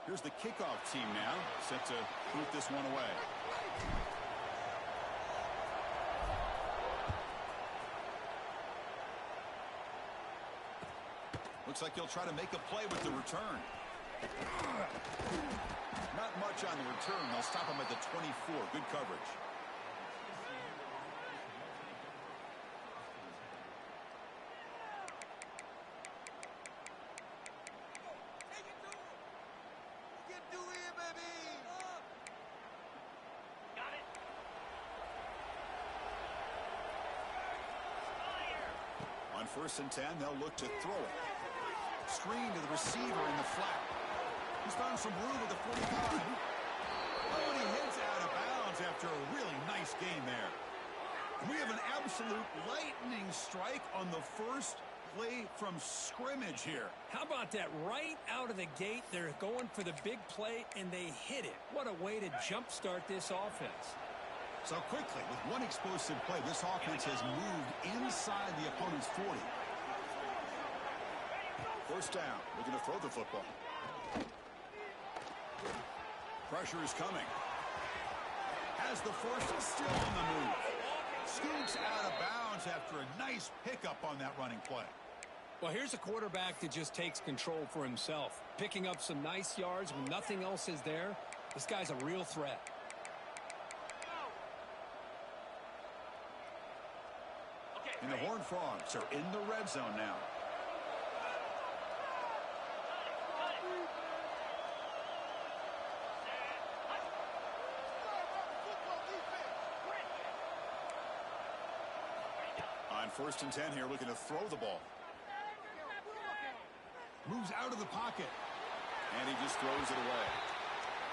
Here's the kickoff team now, set to boot this one away. Looks like he'll try to make a play with the return. Not much on the return. They'll stop him at the 24. Good coverage. On 1st and 10, they'll look to throw it. Screen to the receiver in the flat. He's found some room at the 45. Oh, and he hits out of bounds after a really nice game there. We have an absolute lightning strike on the first play from scrimmage here. How about that? Right out of the gate, they're going for the big play, and they hit it. What a way to jumpstart this offense. So quickly, with one explosive play, this offense has moved inside the opponent's 40. 1st down, looking to throw the football. Pressure is coming. Has the first, still on the move. Scoots out of bounds after a nice pickup on that running play. Well, here's a quarterback that just takes control for himself. Picking up some nice yards when nothing else is there. This guy's a real threat. And the Horned Frogs are in the red zone now. On 1st and 10 here, looking to throw the ball. Moves out of the pocket. And he just throws it away.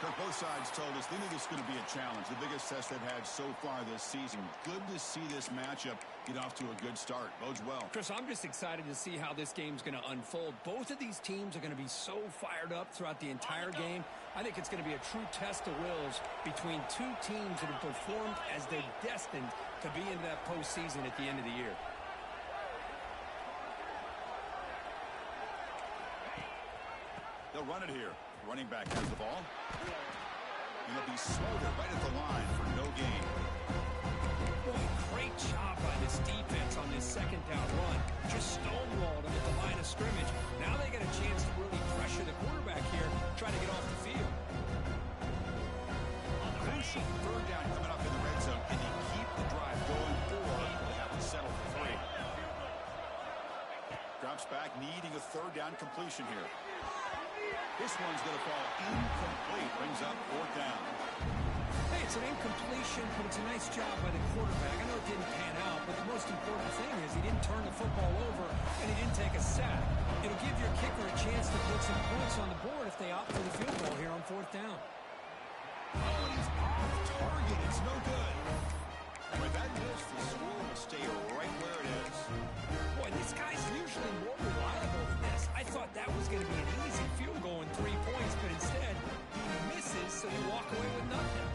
Kirk, both sides told us they knew this was going to be a challenge. The biggest test they've had so far this season. Good to see this matchup get off to a good start. Bodes well. Chris, I'm just excited to see how this game's going to unfold. Both of these teams are going to be so fired up throughout the entire game. I think it's going to be a true test of wills between two teams that have performed as they're destined to be in that postseason at the end of the year. They'll run it here. Running back has the ball. And he'll be smothered right at the line for no gain. Boy, great job by this defense on this 2nd down run. Just stonewalled him at the line of scrimmage. Now they get a chance to really pressure the quarterback here, try to get off the field. Crucial 3rd down coming up in the red zone. Can he keep the drive going, or will they have to settle for 3? Drops back, needing a 3rd down completion here. This one's going to fall incomplete. Brings up 4th down. Hey, it's an incompletion, but it's a nice job by the quarterback. I know it didn't pan out, but the most important thing is he didn't turn the football over, and he didn't take a sack. It'll give your kicker a chance to put some points on the board if they opt for the field goal here on 4th down. Oh, and he's off target. It's no good. With that miss, the score will stay right where it is. Boy, this guy's usually more reliable than this. I thought that was going to be an easy field goal in 3 points, but instead, he misses, so they walk away with nothing.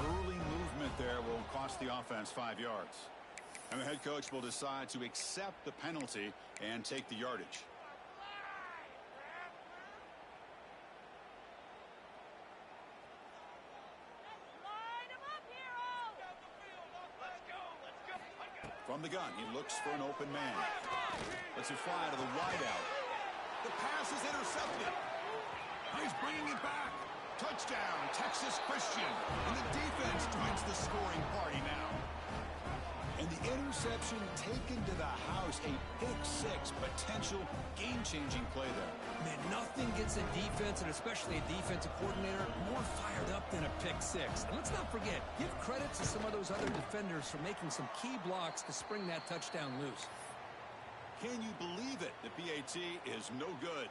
Early movement there will cost the offense 5 yards. And the head coach will decide to accept the penalty and take the yardage. From the gun, he looks for an open man. Lets it fly to the wideout. The pass is intercepted. He's bringing it back. Touchdown, Texas Christian. And the defense joins the scoring party now. And the interception taken to the house. A pick-6 potential game-changing play there. Man, nothing gets a defense, and especially a defensive coordinator, more fired up than a pick-6. And let's not forget, give credit to some of those other defenders for making some key blocks to spring that touchdown loose. Can you believe it? The PAT is no good.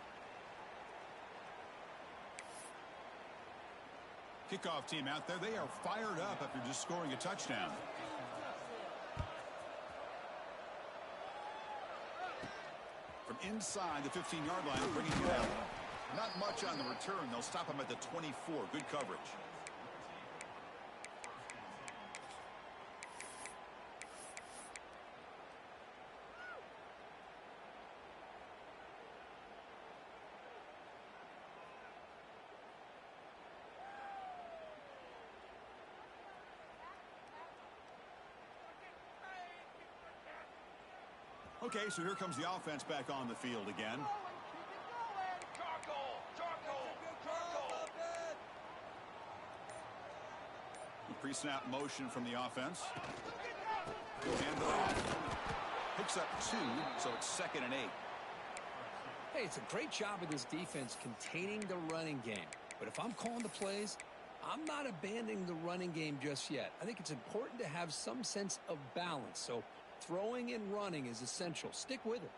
Kickoff team out there, they are fired up after just scoring a touchdown. From inside the 15-yard line, bringing it out. Not much on the return. They'll stop him at the 24. Good coverage. Okay, so here comes the offense back on the field again. Pre-snap motion from the offense. He'll hand it off. Picks up 2, so it's 2nd and 8. Hey, it's a great job of this defense containing the running game. But if I'm calling the plays, I'm not abandoning the running game just yet. I think it's important to have some sense of balance. So throwing and running is essential. Stick with it.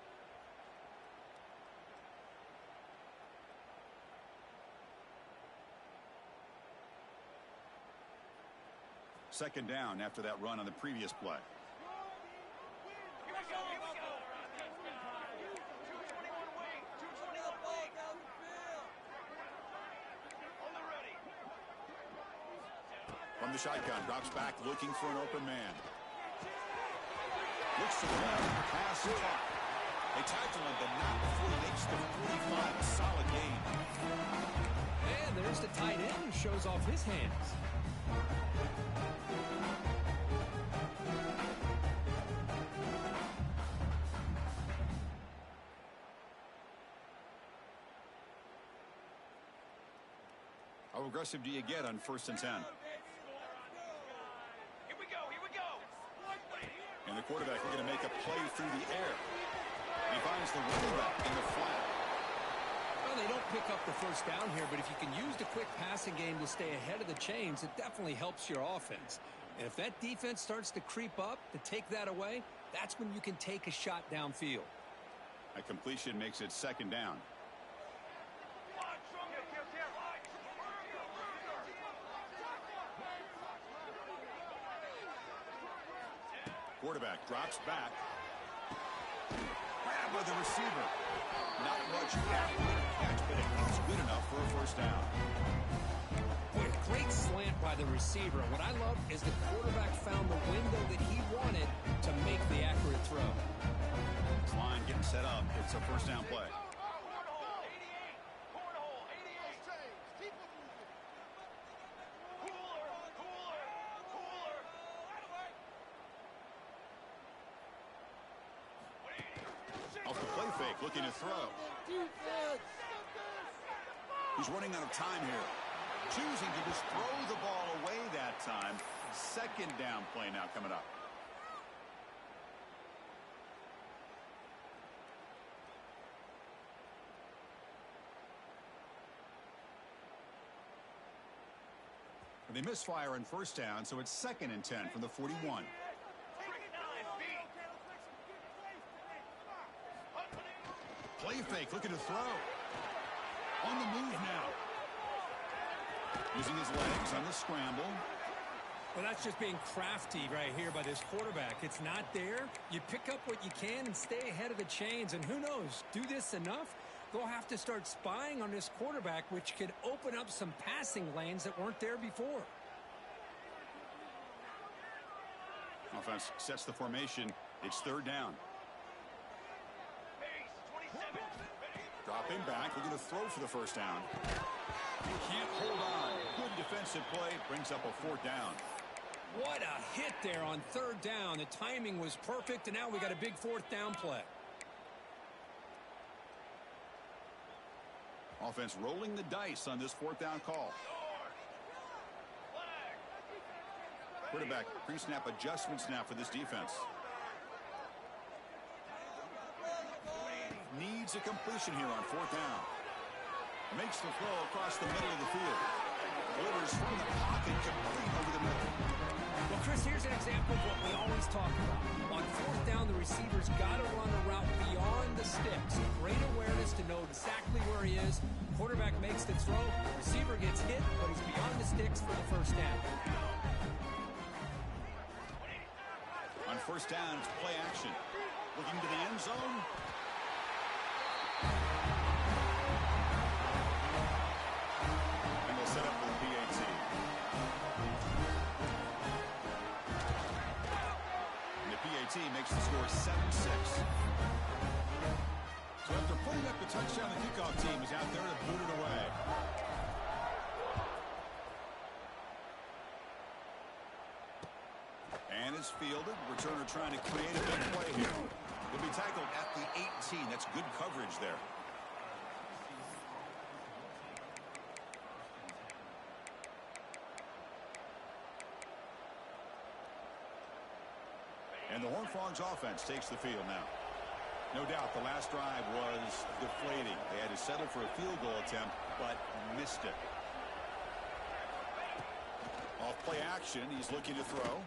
Second down after that run on the previous play. From the shotgun, drops back, looking for an open man. Looks to the left, pass caught. They tackle him, but not before he makes the 45. A solid gain. And there's the tight end who shows off his hands. How aggressive do you get on 1st and 10? Here we go. And the quarterback looking to make a play through the air. He finds the running back in the flat. Well, they don't pick up the first down here, but if you can use the quick passing game to stay ahead of the chains, it definitely helps your offense. And if that defense starts to creep up to take that away, that's when you can take a shot downfield. A completion makes it 2nd down. Quarterback drops back. Grab by the receiver. Not much after the catch, but it's good enough for a 1st down. Boy, a great slant by the receiver. What I love is the quarterback found the window that he wanted to make the accurate throw. This line getting set up. It's a 1st down play. Off the play fake, looking to throw. He's running out of time here. Choosing to just throw the ball away that time. 2nd down play now coming up. They misfire on 1st down, so it's 2nd and 10 from the 41. Play fake, looking to throw. On the move now. Using his legs on the scramble. Well, that's just being crafty right here by this quarterback. It's not there. You pick up what you can and stay ahead of the chains. And who knows, do this enough, they'll have to start spying on this quarterback, which could open up some passing lanes that weren't there before. Offense sets the formation. It's 3rd down. Dropping back, looking to throw for the 1st down. He can't hold on. Good defensive play, brings up a 4th down. What a hit there on 3rd down. The timing was perfect, and now we got a big 4th down play. Offense rolling the dice on this 4th down call. Quarterback pre-snap adjustments now for this defense. Needs a completion here on 4th down. Makes the throw across the middle of the field. Delivers from the pocket, complete over the middle. Well, Chris, here's an example of what we always talk about. On 4th down, the receiver's got to run the route beyond the sticks. Great awareness to know exactly where he is. Quarterback makes the throw. Receiver gets hit, but he's beyond the sticks for the 1st down. On 1st down, it's play action. Looking to the end zone. And they'll set up for the PAT. And the PAT makes the score 7-6. So after putting up the touchdown, the kickoff team is out there to boot it away. And it's fielded. Returner trying to create a big play here. He'll be tackled at the 18. That's good coverage there. And the Horned Frogs offense takes the field now. No doubt the last drive was deflating. They had to settle for a field goal attempt, but missed it. Off play action, he's looking to throw.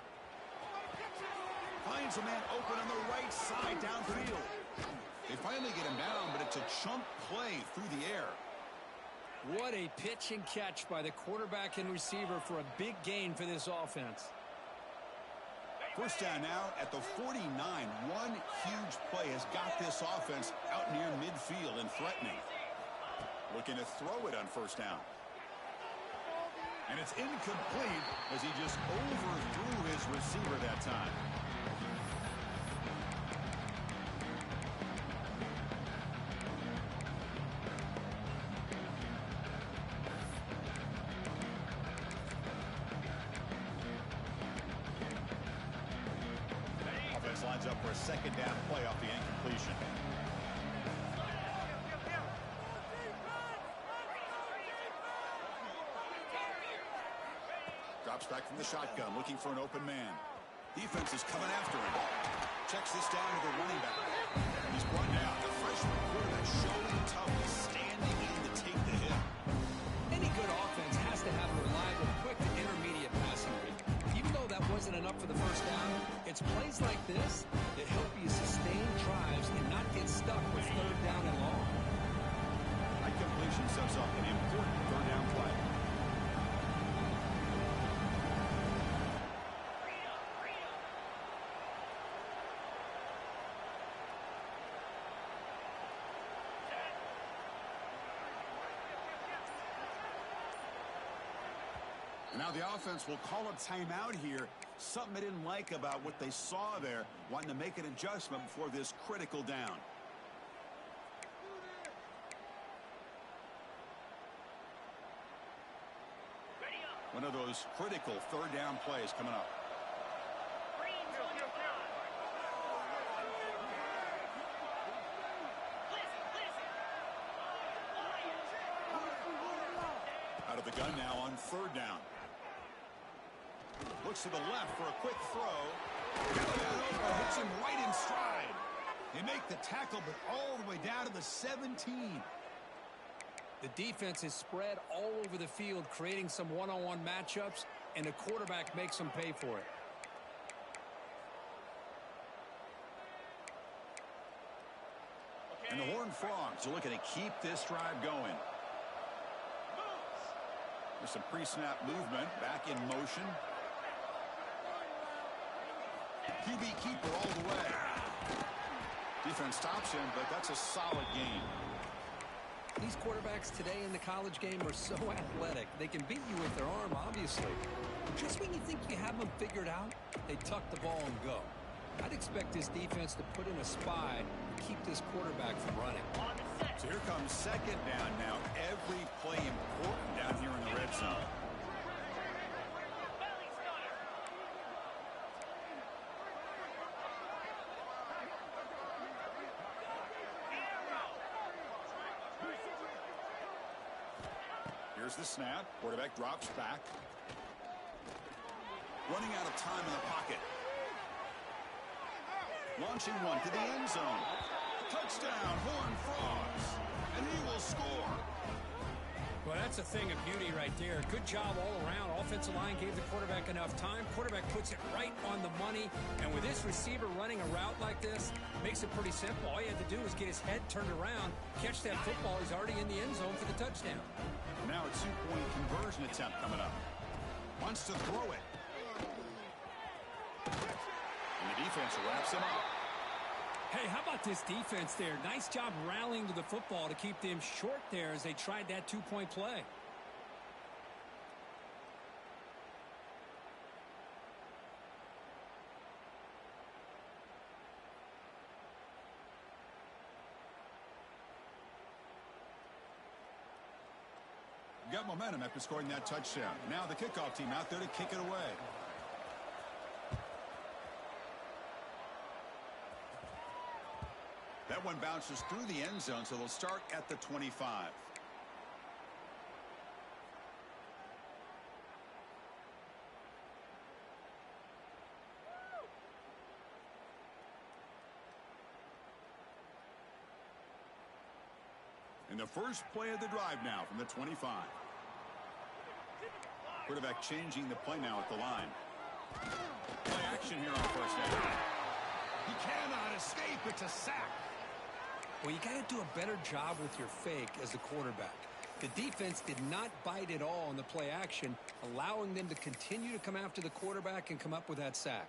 Finds a man open on the right side downfield. They finally get him down, but it's a chunk play through the air. What a pitch and catch by the quarterback and receiver for a big gain for this offense. First down now at the 49. One huge play has got this offense out near midfield and threatening. Looking to throw it on first down. And it's incomplete as he just overthrew his receiver that time. Lines up for a second down play off the incompletion. Drops back from the shotgun, looking for an open man. Defense is coming after him. Checks this down to the running back. He's brought down. The freshman quarterback showing toughness, standing in to take the hit. Any good offense has to have a reliable, quick, and intermediate passing rate. Even though that wasn't enough for the first down, it's plays like this that help you sustain drives and not get stuck with third down and long. That completion sets up an important third down play. Now the offense will call a timeout here. Something they didn't like about what they saw there. Wanting to make an adjustment before this critical down. One of those critical third down plays coming up. Out of the gun now on third down. Looks to the left for a quick throw. Hits him right in stride. They make the tackle, but all the way down to the 17. The defense is spread all over the field, creating some one-on-one matchups, and the quarterback makes them pay for it. And the Horned Frogs are looking to keep this drive going. There's some pre-snap movement, back in motion. QB keeper all the way. Defense stops him, but that's a solid game. These quarterbacks today in the college game are so athletic. They can beat you with their arm, obviously. Just when you think you have them figured out, they tuck the ball and go. I'd expect this defense to put in a spy to keep this quarterback from running. So here comes second down now. Every play important down here in the red zone. Here's the snap. Quarterback drops back. Running out of time in the pocket. Launching one to the end zone. Touchdown, Horned Frogs. And he will score. Well, that's a thing of beauty right there. Good job all around. Offensive line gave the quarterback enough time. Quarterback puts it right on the money. And with this receiver running a route like this, makes it pretty simple. All you had to do was get his head turned around, catch that football. He's already in the end zone for the touchdown. Now a two-point conversion attempt coming up. Wants to throw it. And the defense wraps him up. Hey, how about this defense there? Nice job rallying to the football to keep them short there as they tried that two-point play. Got momentum after scoring that touchdown. Now the kickoff team out there to kick it away. one bounces through the end zone, so they'll start at the 25. In the first play of the drive now from the 25. Quarterback changing the play now at the line. Play action here on first down. He cannot escape. It's a sack. Well, you got to do a better job with your fake as the quarterback. The defense did not bite at all on the play action, allowing them to continue to come after the quarterback and come up with that sack.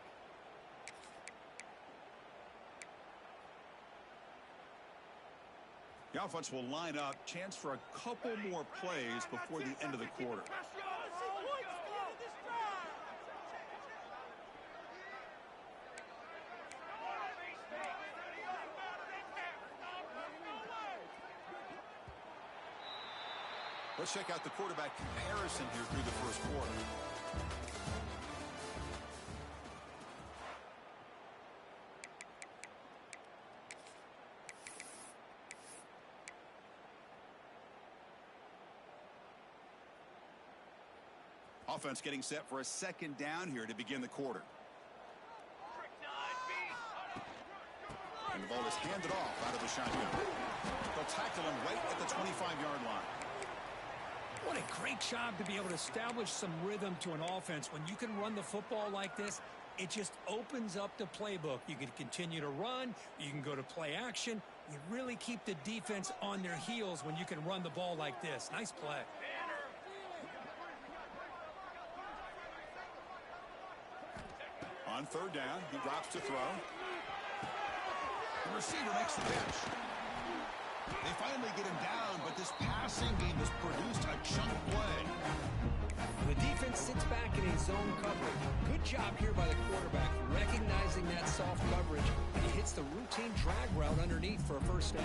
The offense will line up. Chance for a couple more plays before the end of the quarter. Let's check out the quarterback comparison here through the first quarter. Offense getting set for a second down here to begin the quarter. And the ball is handed off out of the shotgun. They'll tackle him right at the 25-yard line. What a great job to be able to establish some rhythm to an offense. When you can run the football like this, it just opens up the playbook. You can continue to run. You can go to play action. You really keep the defense on their heels when you can run the ball like this. Nice play. On third down, he drops to throw. The receiver makes the catch. They finally get him down, but this passing game has produced a chunk play. The defense sits back in a zone coverage. Good job here by the quarterback, recognizing that soft coverage, and he hits the routine drag route underneath for a first down.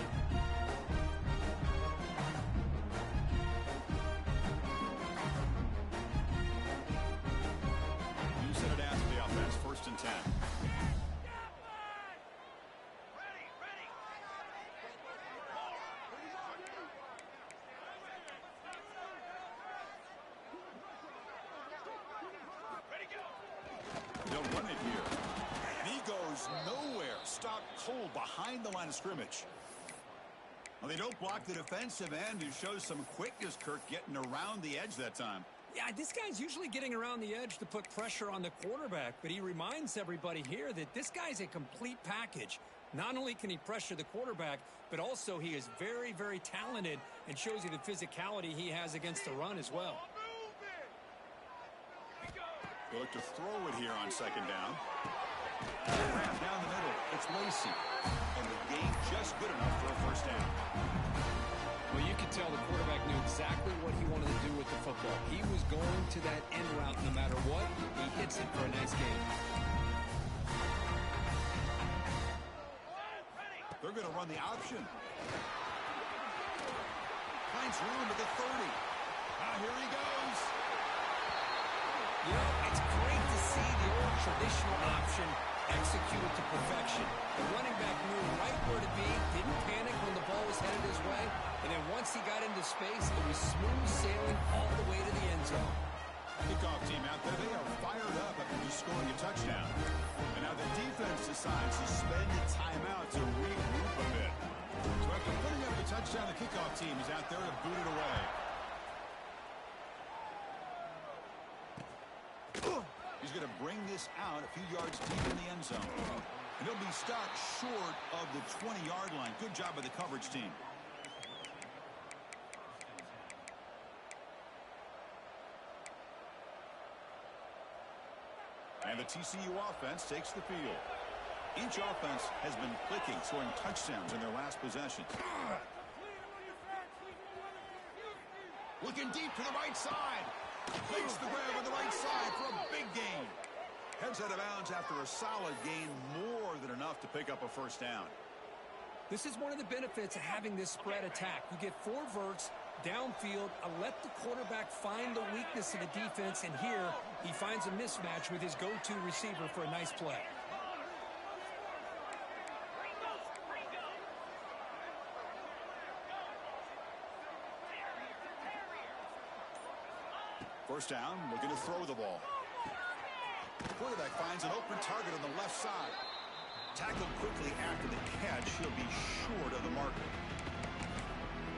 You said it as the offense, 1st and 10. They'll run it here. And he goes nowhere. Stopped cold behind the line of scrimmage. Well, they don't block the defensive end, who shows some quickness, Kirk, getting around the edge that time. Yeah, this guy's usually getting around the edge to put pressure on the quarterback, but he reminds everybody here that this guy's a complete package. Not only can he pressure the quarterback, but also he is very, very talented and shows you the physicality he has against the run as well. They look to throw it here on second down. Wrap down the middle. It's Lacey. And the game just good enough for a first down. Well, you could tell the quarterback knew exactly what he wanted to do with the football. He was going to that end route no matter what. He hits it for a nice gain. They're going to run the option. Finds room at the 30. Here he goes. You know, it's great to see the old traditional option executed to perfection. The running back knew right where to be, didn't panic when the ball was headed his way, and then once he got into space, it was smooth sailing all the way to the end zone. Kickoff team out there, they are fired up after just scoring a touchdown. And now the defense decides to spend a timeout to regroup a bit. So after putting up a touchdown, the kickoff team is out there to boot it away. He's going to bring this out a few yards deep in the end zone. And he'll be stopped short of the 20-yard line. Good job by the coverage team. And the TCU offense takes the field. Each offense has been clicking, scoring touchdowns in their last possessions. Looking deep to the right side. Makes the grab on the right side for a big gain. Heads out of bounds after a solid gain, more than enough to pick up a first down. This is one of the benefits of having this spread attack. You get 4 verts downfield, let the quarterback find the weakness of the defense, and here he finds a mismatch with his go-to receiver for a nice play. First down, looking to throw the ball. The quarterback finds an open target on the left side. Tackled quickly after the catch. He'll be short of the marker.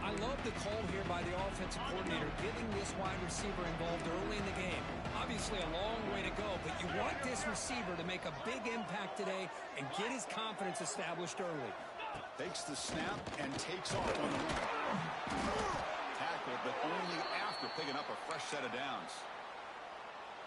I love the call here by the offensive coordinator, getting this wide receiver involved early in the game. Obviously a long way to go, but you want this receiver to make a big impact today and get his confidence established early. Takes the snap and takes off on the run. Tackled, but only after picking up a fresh set of downs.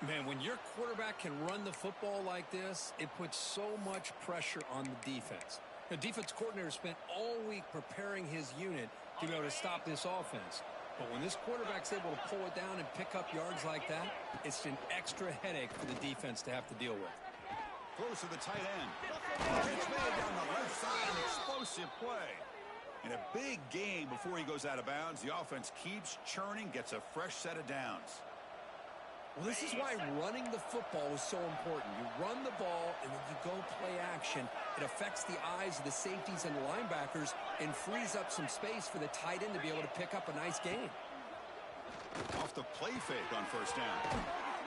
Man, when your quarterback can run the football like this, it puts so much pressure on the defense. The defense coordinator spent all week preparing his unit to be able to stop this offense. But when this quarterback's able to pull it down and pick up yards like that, it's an extra headache for the defense to have to deal with. Close to the tight end. Pitch made down the left side, an explosive play. In a big game before he goes out of bounds, the offense keeps churning, gets a fresh set of downs. Well, this is why running the football is so important. You run the ball, and then you go play action. It affects the eyes of the safeties and the linebackers and frees up some space for the tight end to be able to pick up a nice gain. Off the play fake on first down.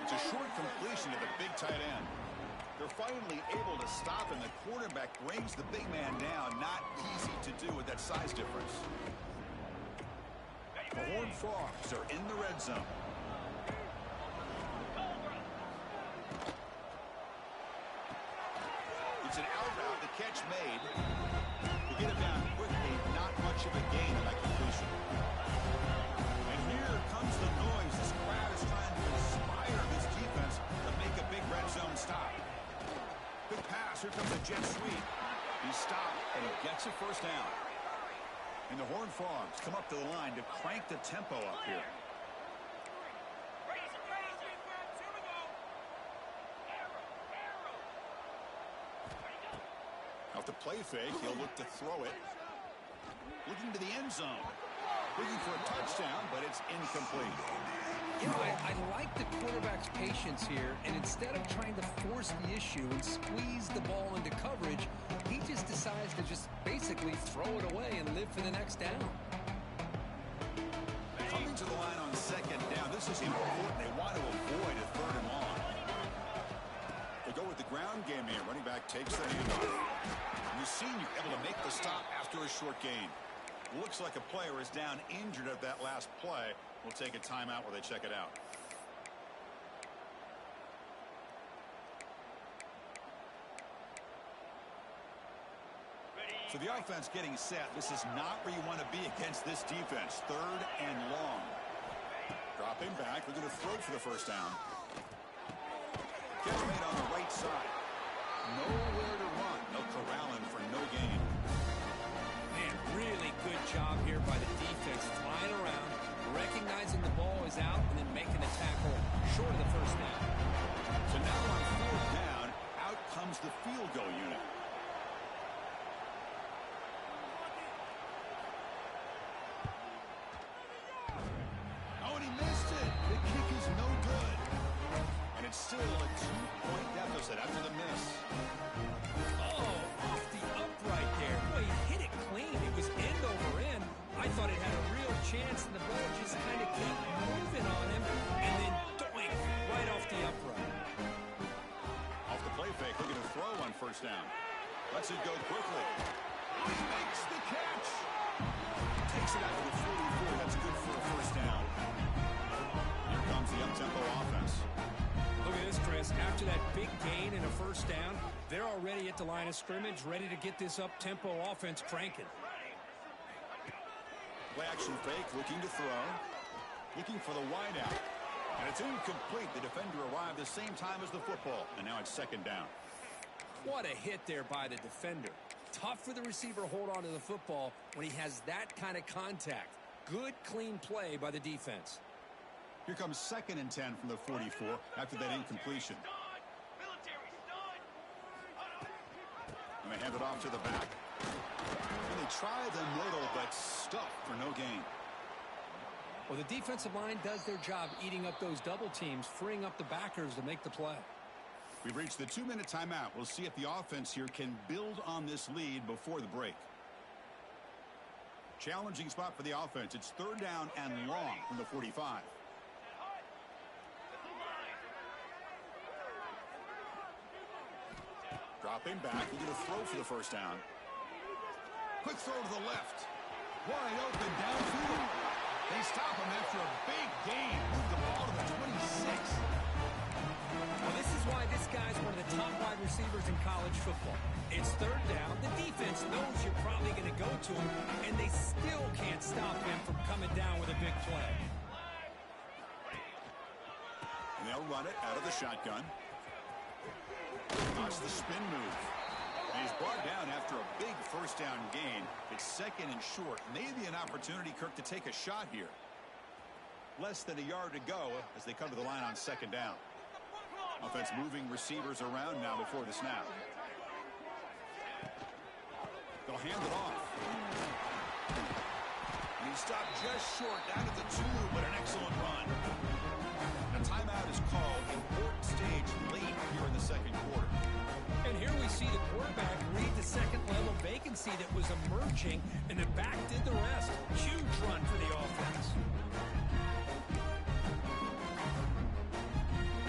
It's a short completion to the big tight end. They're finally able to stop, and the quarterback brings the big man down. Not easy to do with that size difference. The Horned Frogs are in the red zone. It's an out route, the catch made. To get it down quickly, not much of a gain on that completion. And here comes the noise. This crowd is trying to inspire this defense to make a big red zone stop. Big pass, here comes a jet sweep. He stopped, and he gets a first down. And the Horned Frogs come up to the line to crank the tempo up here. Off the play fake, he'll look to throw it. Looking to the end zone. Looking for a touchdown, but it's incomplete. You know, I like the quarterback's patience here, and instead of trying to force the issue and squeeze the ball into coverage, he just decides to just basically throw it away and live for the next down. Coming to the line on second down, this is important. They want to avoid a third and long. They go with the ground game here. Running back takes the handoff. You've seen you able to make the stop after a short gain. Looks like a player is down injured at that last play. We'll take a timeout while they check it out. So the offense getting set. This is not where you want to be against this defense. Third and long. Dropping back. We're going to throw for the first down. Catch made on the right side. Nowhere to run. They'll corral him for no gain. Man, really good job here by the defense, flying around, recognizing the ball is out, and then making a tackle short of the first down. So now on fourth down, out comes the field goal unit. Oh, and he missed it. The kick is no good. And it's still a 2-point deficit after the miss. Oh, off the upright there. Boy, he hit it clean. It was end over end. I thought it had a real chance, and the ball just kind of kept moving on him, and then doink, right off the upright. Off the play fake, looking to throw on first down. Lets it go quickly. He makes the catch. Takes it out to the 44. That's good for a first down. Here comes the up-tempo offense. Look at this, Chris. After that big gain and a first down, they're already at the line of scrimmage, ready to get this up-tempo offense cranking. Play action fake, looking to throw. Looking for the wideout. And it's incomplete. The defender arrived the same time as the football. And now it's second down. What a hit there by the defender. Tough for the receiver to hold on to the football when he has that kind of contact. Good, clean play by the defense. Here comes second and 10 from the 44 after that incompletion. And they hand it off to the back. And they try the middle, but stuffed for no gain. Well, the defensive line does their job eating up those double teams, freeing up the backers to make the play. We've reached the 2-minute timeout. We'll see if the offense here can build on this lead before the break. Challenging spot for the offense. It's third down and long from the 45. Dropping back, looking to throw for the first down. Quick throw to the left. Wide open downfield. They stop him after a big gain. Move the ball to the 26. Well, this is why this guy's one of the top wide receivers in college football. It's third down. The defense knows you're probably going to go to him, and they still can't stop him from coming down with a big play. And they'll run it out of the shotgun. Watch the spin move. And he's brought down after a big first down gain. It's second and short. Maybe an opportunity, Kirk, to take a shot here. Less than a yard to go as they come to the line on second down. Offense moving receivers around now before the snap. They'll hand it off. And he stopped just short down at the 2, but an excellent run. A timeout is called. Important stage late here in the second quarter. And here we see the quarterback read the second-level vacancy that was emerging, and the back did the rest. Huge run for the offense.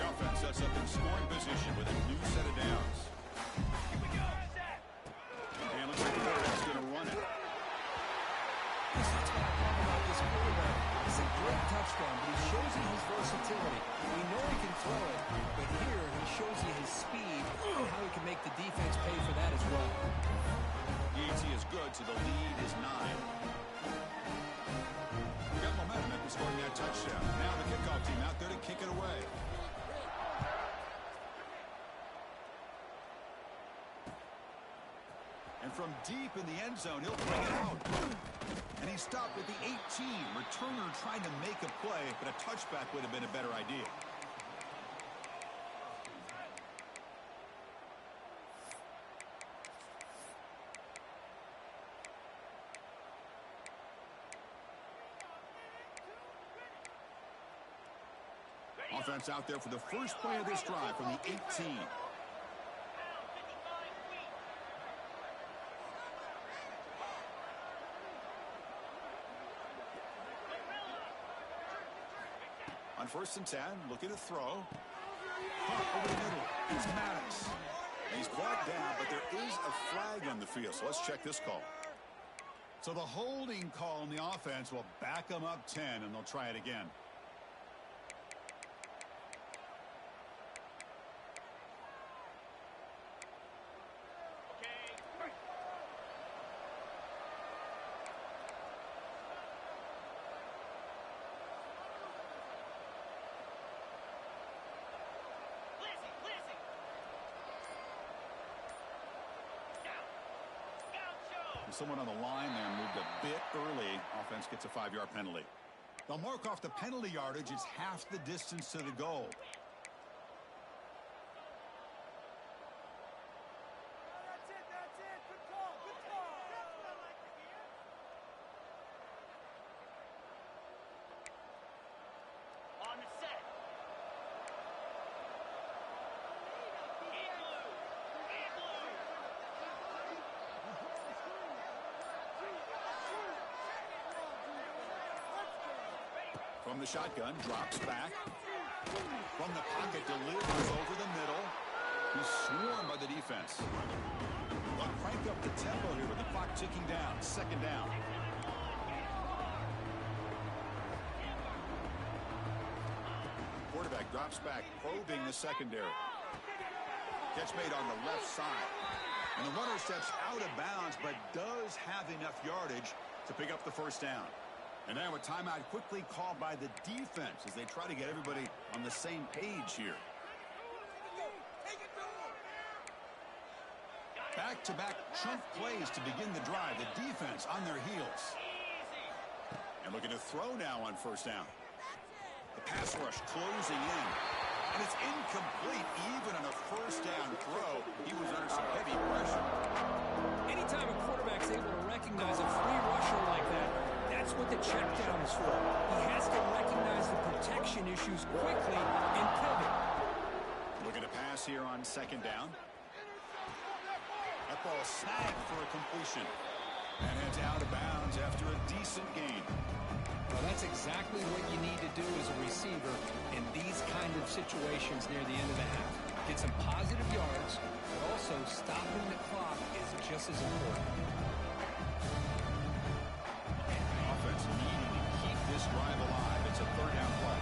The offense sets up in scoring position with a new set of downs. Here we go. And looks like the quarterback's going to run it. That's what I love about this quarterback. It's a great touchdown, but he shows you his versatility. We know he can throw it, but here he shows you his speed and how he can make the defense pay for that as well. ET is good, so the lead is 9. Got momentum after scoring that touchdown. Now the kickoff team out there to kick it away. And from deep in the end zone, he'll bring it out. And he stopped at the 18. Returner trying to make a play, but a touchback would have been a better idea. Offense out there for the first play of this drive from the 18. On 1st and 10, looking to throw. Over the middle. It's Maddox. And he's brought down, but there is a flag on the field. So let's check this call. So the holding call on the offense will back them up 10, and they'll try it again. Someone on the line there moved a bit early. Offense gets a 5-yard penalty. They'll mark off the penalty yardage. It's half the distance to the goal. That's it. Good call. That's what I like to hear. On the set. From the shotgun, drops back. From the pocket, delivers over the middle. He's swarmed by the defense. They'll crank up the tempo here with the clock ticking down. Second down. Quarterback drops back, probing the secondary. Catch made on the left side. And the runner steps out of bounds, but does have enough yardage to pick up the first down. And now a timeout quickly called by the defense as they try to get everybody on the same page here. Back-to-back chunk plays to begin the drive. The defense on their heels. And looking to throw now on first down. The pass rush closing in. And it's incomplete even on a first down throw. He was under some heavy pressure. Anytime a quarterback's able to recognize a free rusher like that, that's what the check down is for. He has to recognize the protection issues quickly and pivot. Looking to pass here on second down. That ball snagged for a completion. And heads out of bounds after a decent gain. Well, that's exactly what you need to do as a receiver in these kind of situations near the end of the half. Get some positive yards, but also stopping the clock is just as important. Offense needing to keep this drive alive. It's a third down play.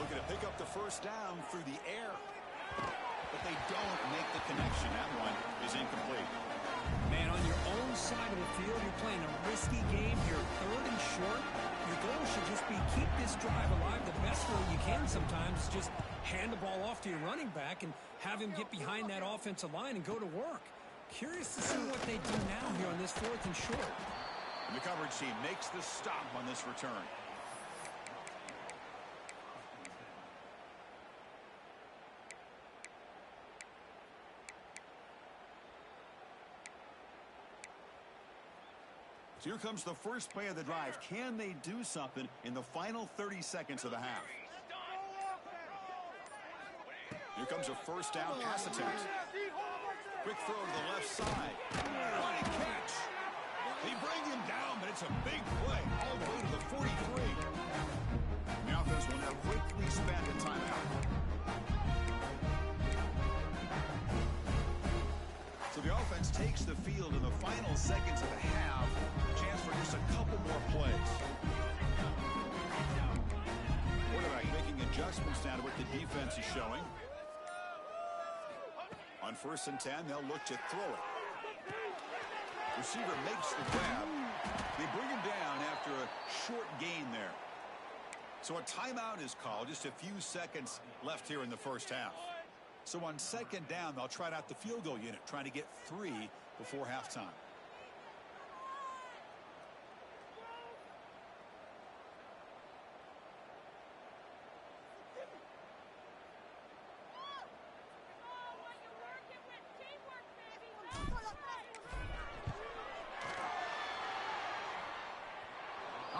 Looking to pick up the first down through the air. But they don't make the connection. That one is incomplete. Man, on your own side of the field, you're playing a risky game. You're third and short. Your goal should just be keep this drive alive the best way you can sometimes. Just hand the ball off to your running back and have him get behind that offensive line and go to work. Curious to see what they do now here on this fourth and short. And the coverage team makes the stop on this return. So here comes the first play of the drive. Can they do something in the final 30 seconds of the half? Here comes a first down pass attempt. Quick throw to the left side. What a catch. They bring him down, but it's a big play all the way to the 43. The offense will now quickly spend a timeout. So the offense takes the field in the final seconds of the half. Chance for just a couple more plays. Quarterback making adjustments now to what the defense is showing. On 1st and 10, they'll look to throw it. Receiver makes the grab. They bring him down after a short gain there. So a timeout is called. Just a few seconds left here in the first half. So on 2nd down, they'll try out the field goal unit, trying to get 3 before halftime.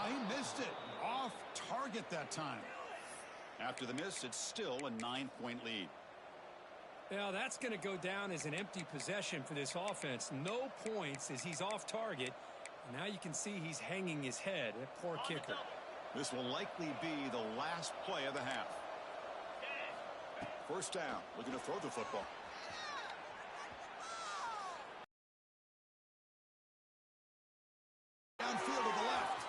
He missed it. Off target that time. After the miss, it's still a 9-point lead. Well, that's going to go down as an empty possession for this offense. No points as he's off target. And now you can see he's hanging his head. A poor kicker. This will likely be the last play of the half. First down. Looking to throw the football. Downfield to the left.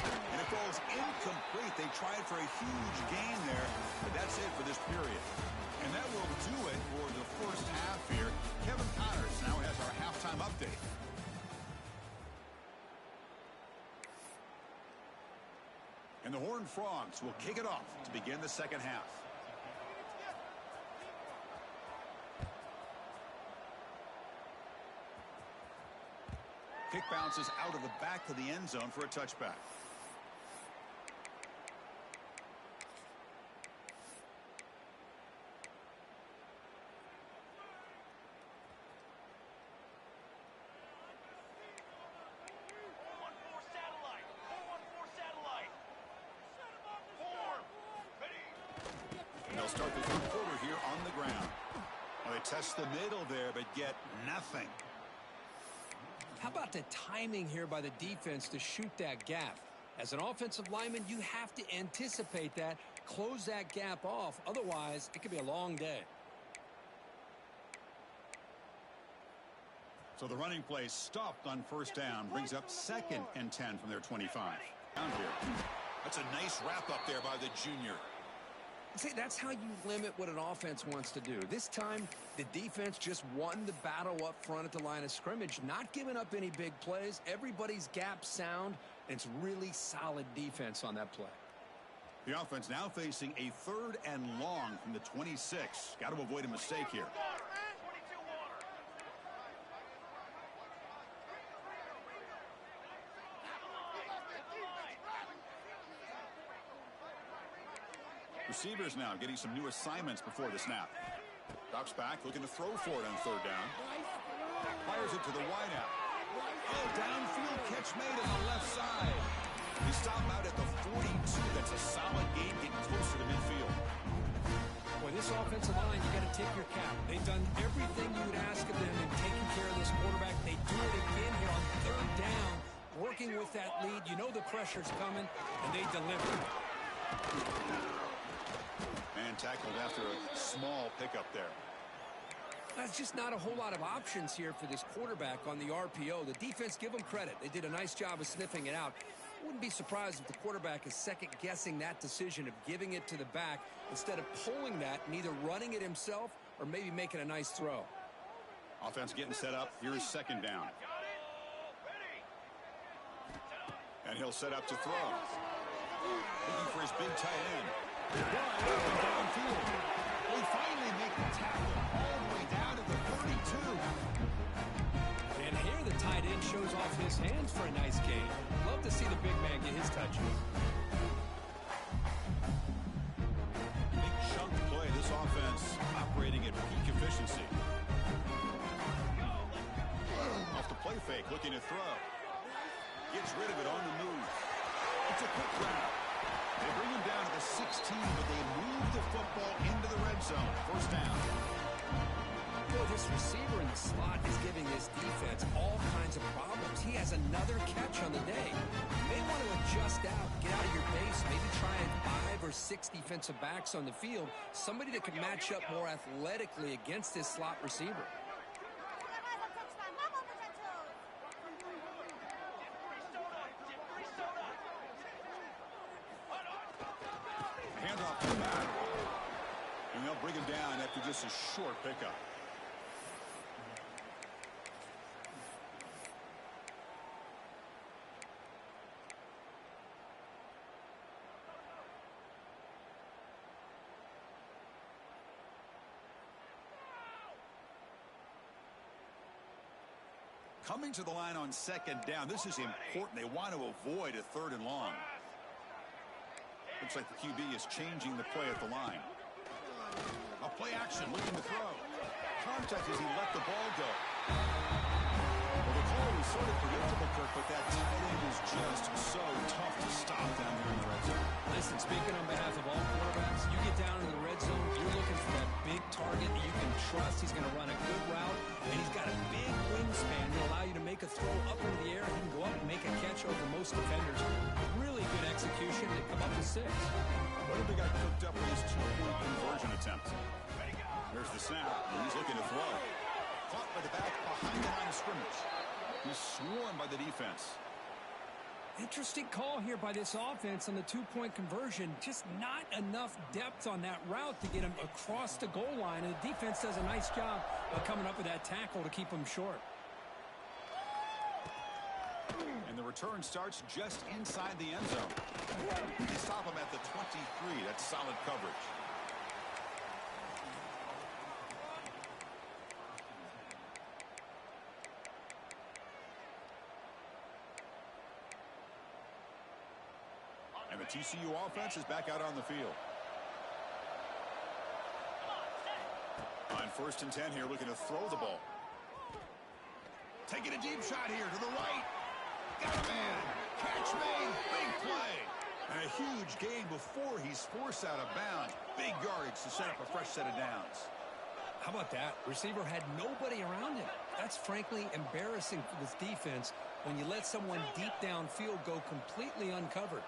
And it falls incomplete. They tried for a huge gain there, but that's it for this period. And that will do it for the first half here. Kevin Connors now has our halftime update. And the Horned Frogs will kick it off to begin the second half. Kick bounces out of the back of the end zone for a touchback. They'll start the third quarter here on the ground. Well, they test the middle there, but get nothing. How about the timing here by the defense to shoot that gap? As an offensive lineman, you have to anticipate that, close that gap off. Otherwise, it could be a long day. So the running play stopped on first down, brings up 2nd and 10 from their 25. Down here. That's a nice wrap up there by the junior. See, that's how you limit what an offense wants to do. This time, the defense just won the battle up front at the line of scrimmage, not giving up any big plays. Everybody's gap sound, and it's really solid defense on that play. The offense now facing a 3rd and long from the 26. Got to avoid a mistake here. Receivers now getting some new assignments before the snap. Drops back, looking to throw for it on 3rd down. Fires it to the wideout. Oh, downfield catch made on the left side. They stop out at the 42. That's a solid game, getting closer to midfield. Boy, this offensive line, you got to tip your cap. They've done everything you would ask of them in taking care of this quarterback. They do it again here on 3rd down, working with that lead. You know the pressure's coming, and they deliver. And tackled after a small pickup there. There's just not a whole lot of options here for this quarterback on the RPO. The defense, give them credit. They did a nice job of sniffing it out. Wouldn't be surprised if the quarterback is second-guessing that decision of giving it to the back instead of pulling that and either running it himself or maybe making a nice throw. Offense getting set up. Here's second down. And he'll set up to throw. Looking for his big tight end. Downfield. We finally make the tackle all the way down to the 32. And here the tight end shows off his hands for a nice gain. Love to see the big man get his touches. Big chunk play. This offense operating at peak efficiency. Off the play fake, looking to throw. Gets rid of it on the move. It's a quick route. They bring him down to the 16, but they move the football into the red zone. First down. Well, this receiver in the slot is giving this defense all kinds of problems. He has another catch on the day. You may want to adjust out, get out of your base, maybe try 5 or 6 defensive backs on the field. Somebody that can match up more athletically against this slot receiver. Handoff to the back. And they'll bring him down after just a short pickup. Coming to the line on second down. This is important. They want to avoid a 3rd and long. Looks like the QB is changing the play at the line. A play action, looking to throw. Contact as he let the ball go. Well, the call was sort of predictable, Kirk, but that tight end is just so tough to stop down there in the red zone. Listen, speaking on behalf of all quarterbacks, you get down into the red zone, you're looking for that big target that you can trust. He's going to run a good route, and he's got a big wingspan to allow you to make a throw up into the air. He can go up and make a catch over most defenders. Really good execution. They come up with 6. What if they got cooked up with his 2-point conversion attempt? There's the snap, and he's looking to throw. Caught by the back behind the line of scrimmage. He's swarmed by the defense. Interesting call here by this offense on the 2-point conversion. Just not enough depth on that route to get him across the goal line. And the defense does a nice job of coming up with that tackle to keep him short. And the return starts just inside the end zone. They stop him at the 23. That's solid coverage. And the TCU offense is back out on the field. On 1st and 10 here, looking to throw the ball. Taking a deep shot here to the right. Got a man. Catch made. Big play. And a huge gain before he's forced out of bounds. Big yardage to set up a fresh set of downs. How about that? Receiver had nobody around him. That's frankly embarrassing for this defense when you let someone deep downfield go completely uncovered.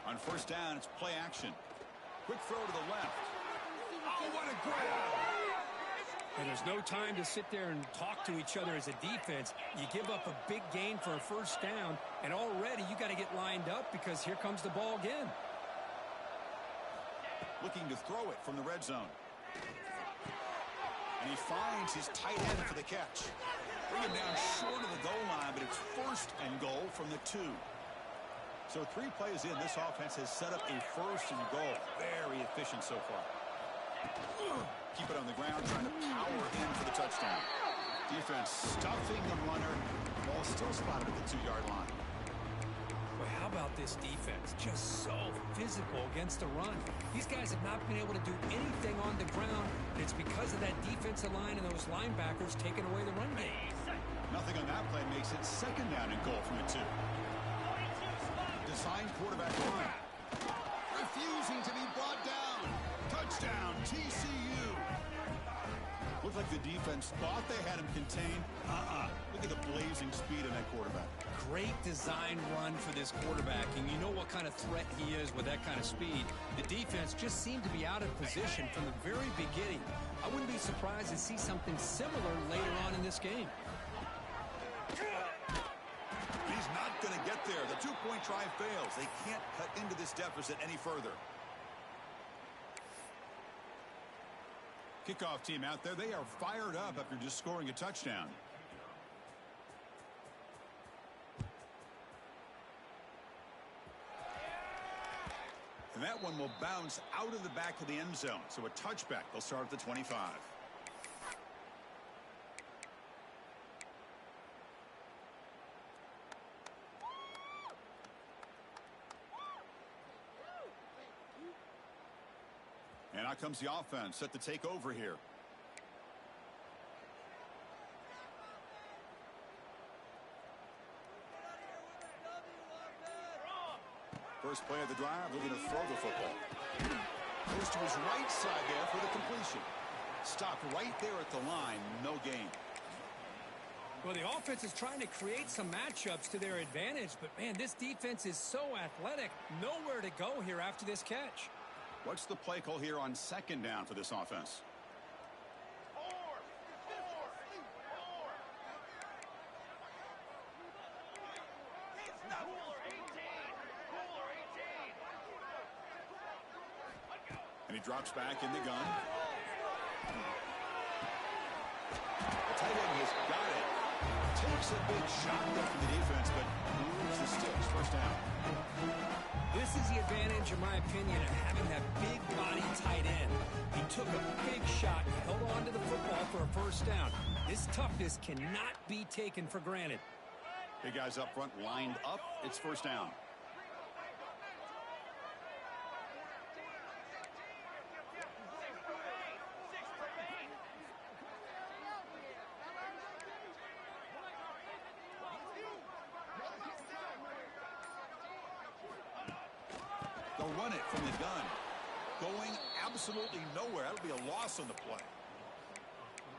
On 1st down, it's play action. Quick throw to the left. Oh, what a grab! And there's no time to sit there and talk to each other as a defense. You give up a big gain for a 1st down, and already you got to get lined up because here comes the ball again. Looking to throw it from the red zone. And he finds his tight end for the catch. Bring him down short of the goal line, but it's 1st and goal from the 2. So 3 plays in, this offense has set up a 1st and goal. Very efficient so far. Keep it on the ground, trying to power in for the touchdown. Defense stuffing the runner. Ball still spotted at the 2-yard line. Well, how about this defense? Just so physical against the run. These guys have not been able to do anything on the ground, and it's because of that defensive line and those linebackers taking away the run game. Nothing on that play makes it 2nd down and goal from the 2. Designed quarterback run. Refusing to be brought down. Touchdown, TCU. Looked like the defense thought they had him contained. Look at the blazing speed of that quarterback. great design run for this quarterback, and you know what kind of threat he is with that kind of speed. The defense just seemed to be out of position from the very beginning. I wouldn't be surprised to see something similar later on in this game. He's not going to get there. The two-point try fails. They can't cut into this deficit any further. Kickoff team out there. They are fired up after just scoring a touchdown. And that one will bounce out of the back of the end zone. So a touchback. They'll start at the 25. And out comes the offense set to take over here. First play of the drive, looking to throw the football. Goes to his right side there for the completion. Stopped right there at the line, no gain. Well, the offense is trying to create some matchups to their advantage, but man, this defense is so athletic. Nowhere to go here after this catch. What's the play call here on second down for this offense? And he drops back in the gun. The tight end has got it. Takes a big shot there from the defense, but moves the sticks. First down. This is the advantage, in my opinion, of having that big body tight end. He took a big shot, held on to the football for a first down. This toughness cannot be taken for granted. Big guys up front lined up. It's first down. They'll run it from the gun. Going absolutely nowhere. That'll be a loss on the play.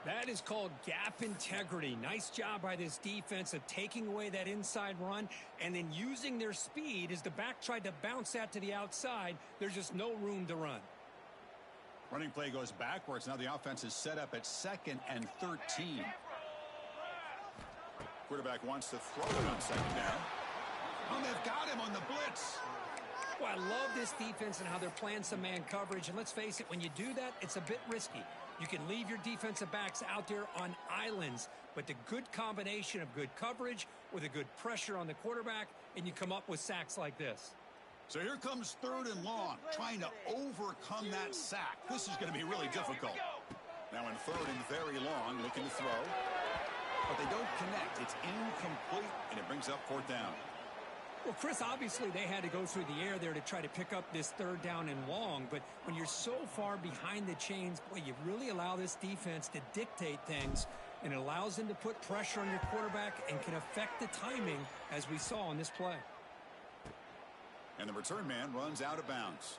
That is called gap integrity. Nice job by this defense of taking away that inside run and then using their speed as the back tried to bounce that to the outside. There's just no room to run. Running play goes backwards. Now the offense is set up at 2nd and 13. Quarterback wants to throw it on second down. Oh, they've got him on the blitz. Well, I love this defense and how they're playing some man coverage. And let's face it, when you do that, it's a bit risky. You can leave your defensive backs out there on islands, but the good combination of good coverage with a good pressure on the quarterback, and you come up with sacks like this. So here comes 3rd and long, trying to overcome that sack. This is going to be really difficult. Now in 3rd and very long, looking to throw. But they don't connect. It's incomplete, and it brings up 4th down. Well, Chris, obviously they had to go through the air there to try to pick up this 3rd down and long, but when you're so far behind the chains, boy, you really allow this defense to dictate things, and it allows them to put pressure on your quarterback and can affect the timing, as we saw on this play. And the return man runs out of bounds.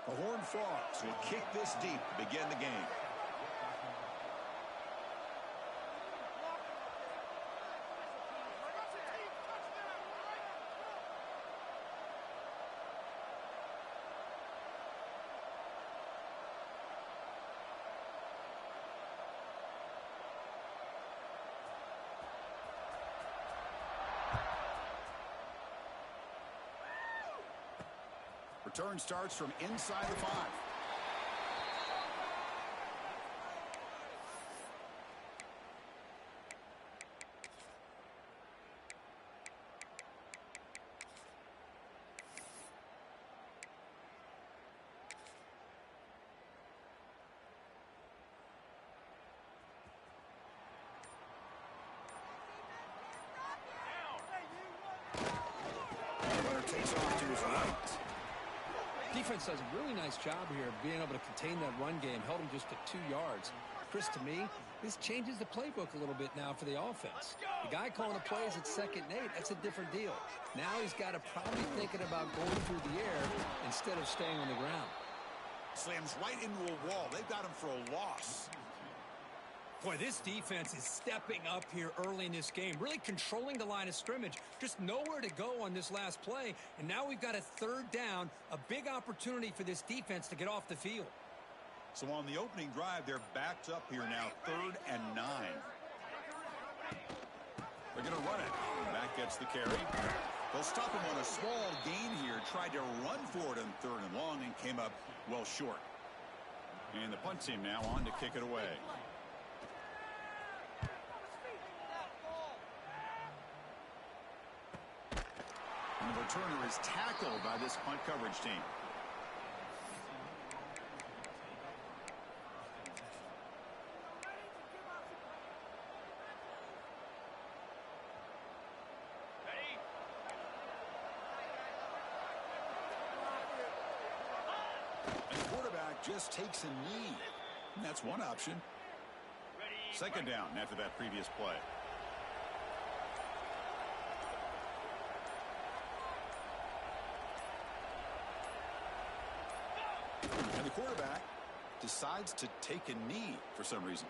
The Horned Frogs will kick this deep to begin the game. Return starts from inside the 5. Runner takes off to his right. Defense does a really nice job here of being able to contain that run game. Held him just to 2 yards. Chris, to me, this changes the playbook a little bit now for the offense. The guy calling the plays at 2nd and 8, that's a different deal. Now he's got to probably thinking about going through the air instead of staying on the ground. Slams right into a wall. They've got him for a loss. Boy, this defense is stepping up here early in this game, really controlling the line of scrimmage. Just nowhere to go on this last play, and now we've got a 3rd down, a big opportunity for this defense to get off the field. So on the opening drive, they're backed up here now, 3rd and 9. They're going to run it. Back gets the carry. They'll stop him on a small gain here. Tried to run for it on 3rd and long and came up well short. And the punt team now on to kick it away. And the returner is tackled by this punt coverage team. And the quarterback just takes a knee. And that's one option. 2nd down after that previous play. And the quarterback decides to take a knee for some reason.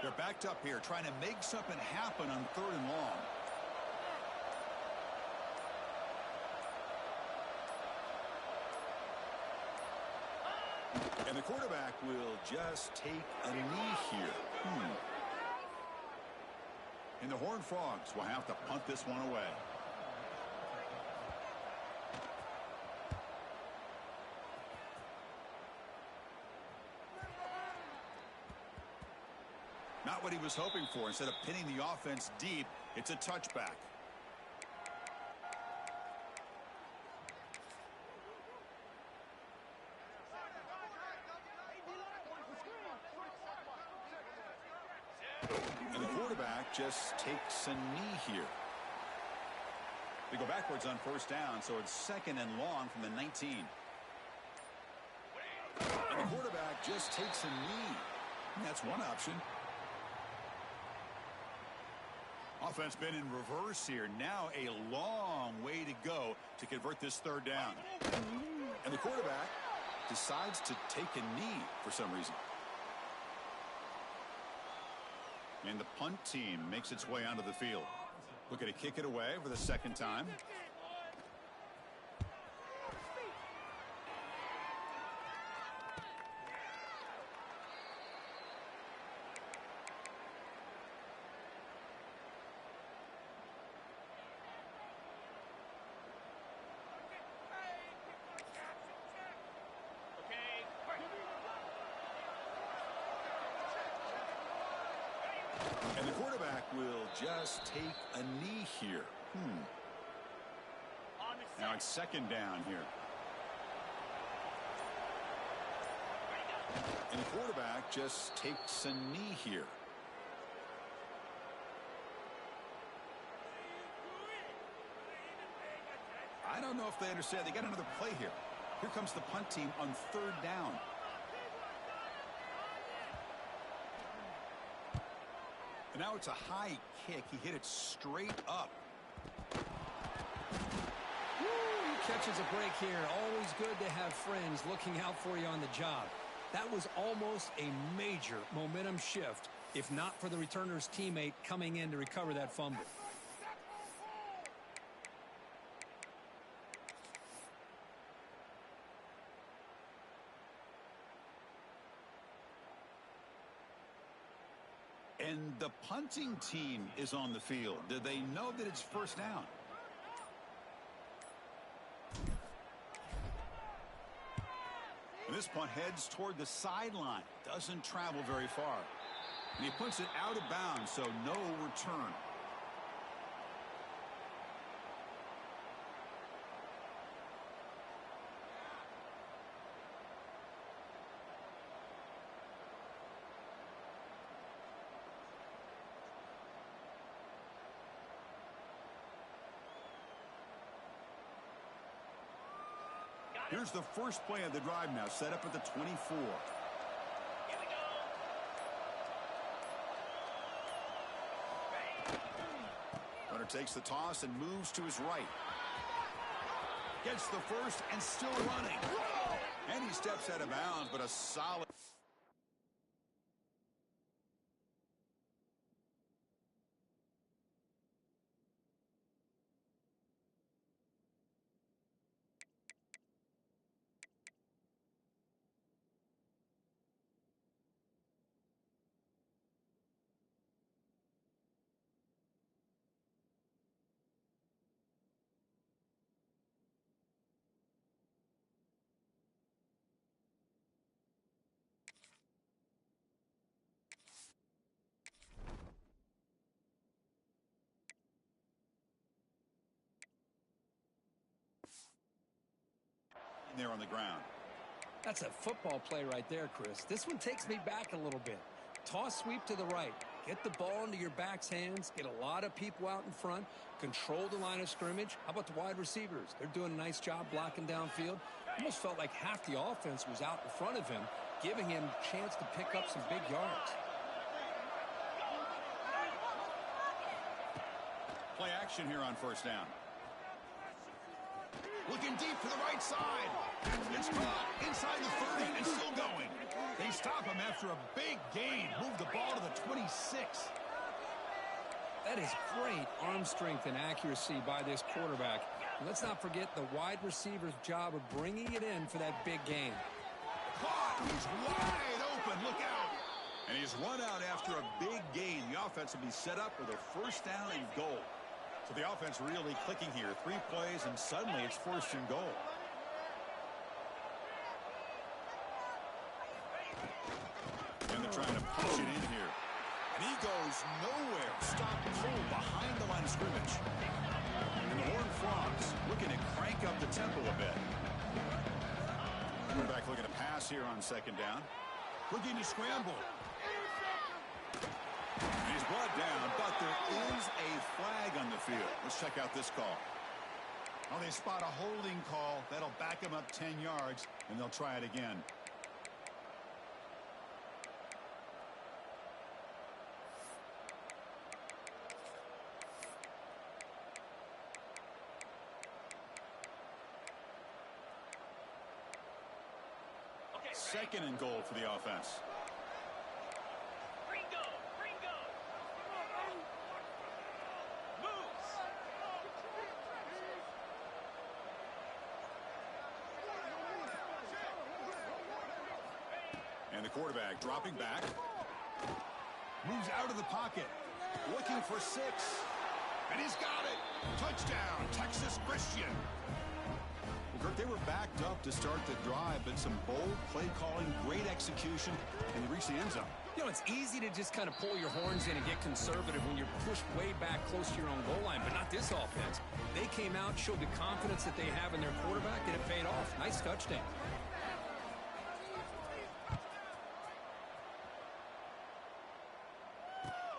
They're backed up here trying to make something happen on 3rd and long. And the quarterback will just take a knee here. And the Horned Frogs will have to punt this one away. Not what he was hoping for. Instead of pinning the offense deep, it's a touchback. And the quarterback just takes a knee here. They go backwards on 1st down, so it's 2nd and long from the 19. And the quarterback just takes a knee. And that's one option. Offense been in reverse here. Now a long way to go to convert this 3rd down. And the quarterback decides to take a knee for some reason. And the punt team makes its way onto the field. Looking to kick it away for the 2nd time. And the quarterback will just take a knee here. Now it's 2nd down here. And the quarterback just takes a knee here. I don't know if they understand. They got another play here. Here comes the punt team on 3rd down. And now it's a high kick. He hit it straight up. Woo, you Catches a break here. Always good to have friends looking out for you on the job. That was almost a major momentum shift, if not for the returner's teammate coming in to recover that fumble. And the punting team is on the field. Do they know that it's first down? And this punt heads toward the sideline. Doesn't travel very far. And he puts it out of bounds, so no return. Here's the first play of the drive now, set up at the 24. Runner takes the toss and moves to his right. Gets the first and still running. And he steps out of bounds, but a solid... there on the ground. That's a football play right there, Chris. This one takes me back a little bit. Toss sweep to the right. Get the ball into your back's hands. Get a lot of people out in front. Control the line of scrimmage. How about the wide receivers? They're doing a nice job blocking downfield. Almost felt like half the offense was out in front of him, giving him a chance to pick up some big yards. Play action here on first down. Looking deep to the right side. It's caught inside the 30 and still going. They stop him after a big gain. Move the ball to the 26. That is great arm strength and accuracy by this quarterback. And let's not forget the wide receiver's job of bringing it in for that big gain. Caught. He's wide open. Look out. And he's run out after a big gain. The offense will be set up with a first down and goal. So the offense really clicking here. 3 plays, and suddenly it's first and goal. And they're trying to push it in here. And he goes nowhere. Stop pull behind the line of scrimmage. And the Horned Frogs looking to crank up the tempo a bit. Quarterback looking to pass here on second down. Looking to scramble. He's brought down, but there is a flag on the field. Let's check out this call. Oh, they spot a holding call. That'll back him up 10 yards, and they'll try it again. Second and goal for the offense. And the quarterback dropping back. Moves out of the pocket. Looking for 6. And he's got it. Touchdown, Texas Christian. Well, Kirk, they were backed up to start the drive, but some bold play calling, great execution, and they reached the end zone. You know, it's easy to just kind of pull your horns in and get conservative when you're pushed way back close to your own goal line, but not this offense. They came out, showed the confidence that they have in their quarterback, and it paid off. Nice touchdown.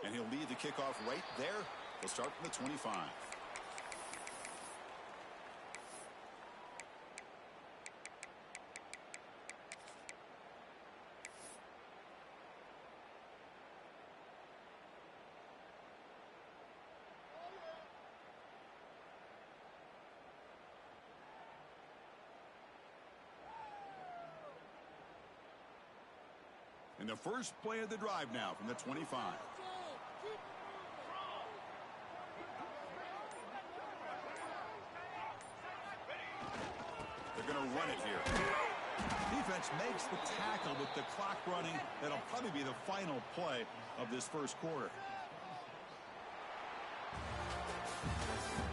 And he'll lead the kickoff right there. They'll start from the 25. And the first play of the drive now from the 25. They're going to run it here. Defense makes the tackle with the clock running. That'll probably be the final play of this first quarter.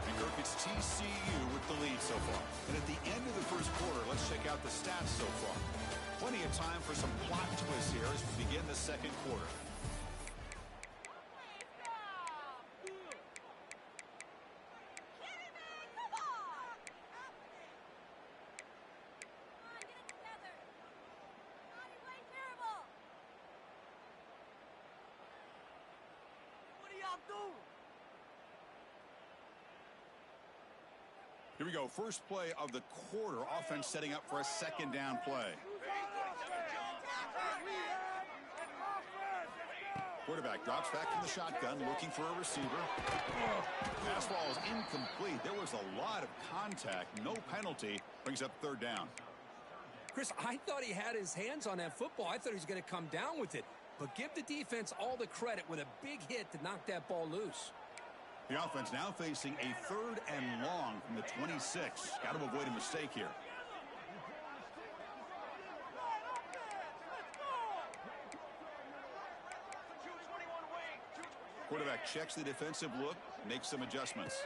And Kirk, it's TCU with the lead so far. And at the end of the first quarter, let's check out the stats so far. Plenty of time for some plot twists here as we begin the second quarter. Here we go. First play of the quarter. Offense setting up for a second down play. Quarterback drops back from the shotgun, looking for a receiver. Pass ball is incomplete. There was a lot of contact. No penalty. Brings up third down. Chris, I thought he had his hands on that football. I thought he was going to come down with it. But give the defense all the credit with a big hit to knock that ball loose. The offense now facing a third and long from the 26. Got to avoid a mistake here. Quarterback checks the defensive look, makes some adjustments.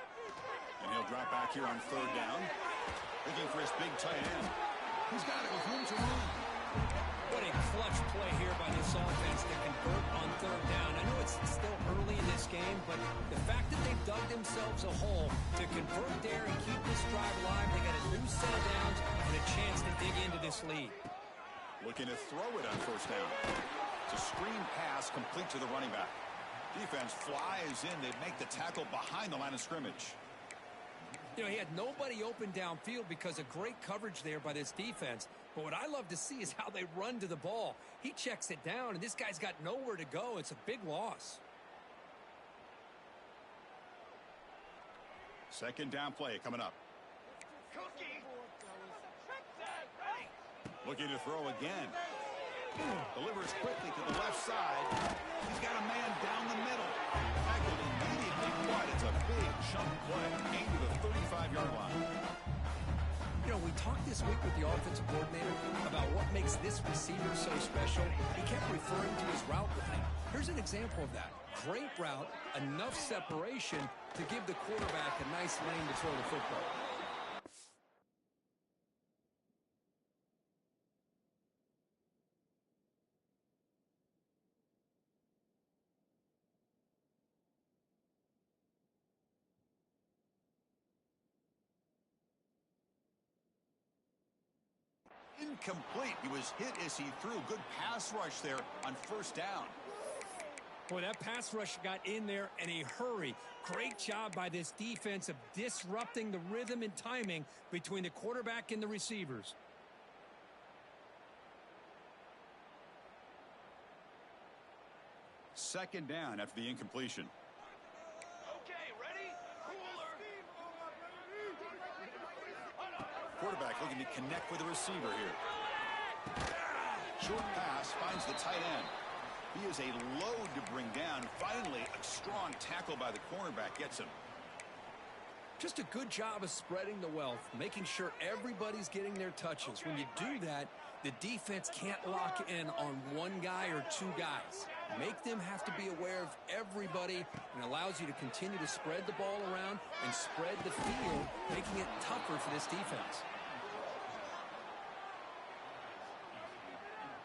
And he'll drop back here on third down. Looking for his big tight end. He's got it with room to run. What a clutch play here by this offense to convert on third down. I know it's still early in this game, but the fact that they've dug themselves a hole to convert there and keep this drive alive, they got a new set of downs and a chance to dig into this lead. Looking to throw it on first down. It's a screen pass complete to the running back. Defense flies in. They make the tackle behind the line of scrimmage. You know, he had nobody open downfield because of great coverage there by this defense. But what I love to see is how they run to the ball. He checks it down, and this guy's got nowhere to go. It's a big loss. Second down play coming up. Looking to throw again. Delivers quickly to the left side. He's got a man down the middle. Tackled immediately, but it's a big chunk play. Aimed to the 35-yard line. You know, we talked this week with the offensive coordinator about what makes this receiver so special. He kept referring to his route running. Here's an example of that. Great route, enough separation to give the quarterback a nice lane to throw the football. Incomplete. He was hit as he threw. Good pass rush there on first down. Boy, that pass rush got in there in a hurry. Great job by this defense of disrupting the rhythm and timing between the quarterback and the receivers. Second down after the incompletion. Okay, ready? Cooler. Quarterback looking to connect with the receiver here. Short pass finds the tight end. He is a load to bring down. Finally, a strong tackle by the cornerback gets him. Just a good job of spreading the wealth, making sure everybody's getting their touches. When you do that, the defense can't lock in on one guy or two guys. Make them have to be aware of everybody, and allows you to continue to spread the ball around and spread the field, making it tougher for this defense.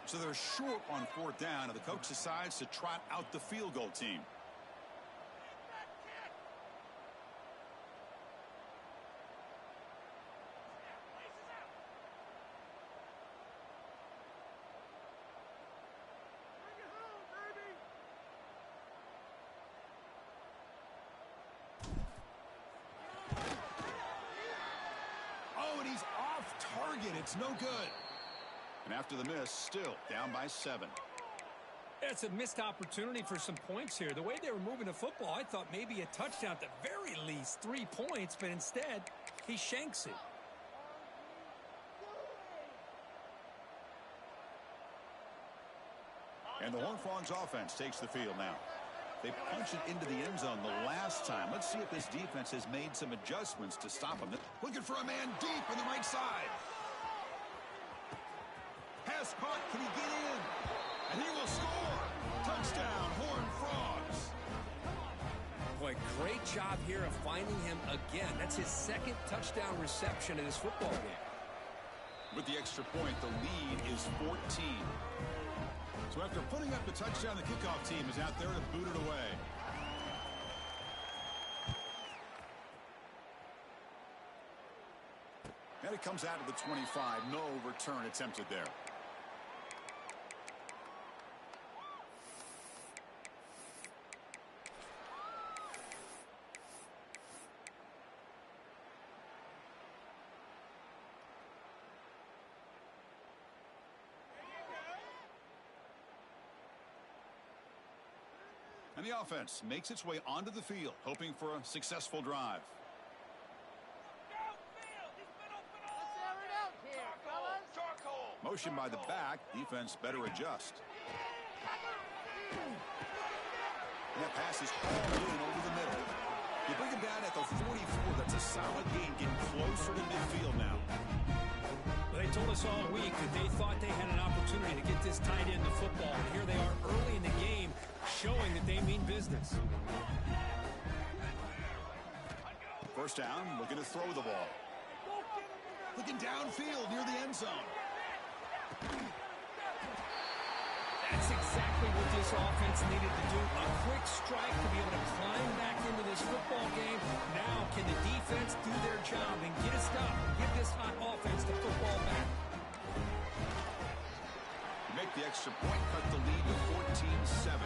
So they're short on fourth down, and the coach decides to trot out the field goal team. Oh, and he's off target. It's no good. And after the miss, still down by 7. It's a missed opportunity for some points here. The way they were moving the football, I thought maybe a touchdown, at the very least 3 points, but instead, he shanks it. And the Horned Frogs offense takes the field now. They punch it into the end zone the last time. Let's see if this defense has made some adjustments to stop them. Looking for a man deep on the right side. Pass caught. Can he get in? And he will score. Touchdown, Horned Frogs. Boy, great job here of finding him again. That's his second touchdown reception in this football game. With the extra point, the lead is 14. So after putting up the touchdown, the kickoff team is out there to boot it away. And it comes out to the 25. No return attempted there. And the offense makes its way onto the field, hoping for a successful drive. Motion by the back. Defense better adjust. And that pass is hauled in over the middle. You bring him down at the 44. That's a solid gain, getting closer to midfield now. They told us all week that they thought they had an opportunity to get this tight end to football. And here they are early in the game, showing that they mean business. First down, looking to throw the ball. Looking downfield near the end zone. That's exactly what this offense needed to do. A quick strike to be able to climb back into this football game. Now can the defense do their job and get a stop? Give this hot offense the football back. Make the extra point, cut the lead to 14-7.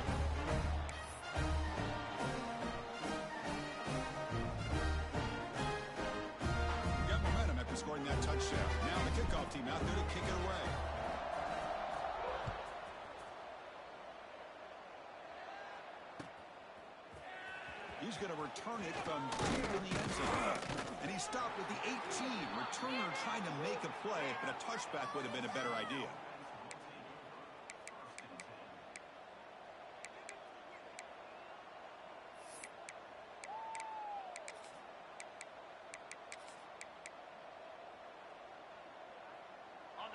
Got momentum after scoring that touchdown. Now the kickoff team out there to kick it away. He's going to return it from deep in the end zone. And he stopped with the 18. Returner trying to make a play, but a touchback would have been a better idea.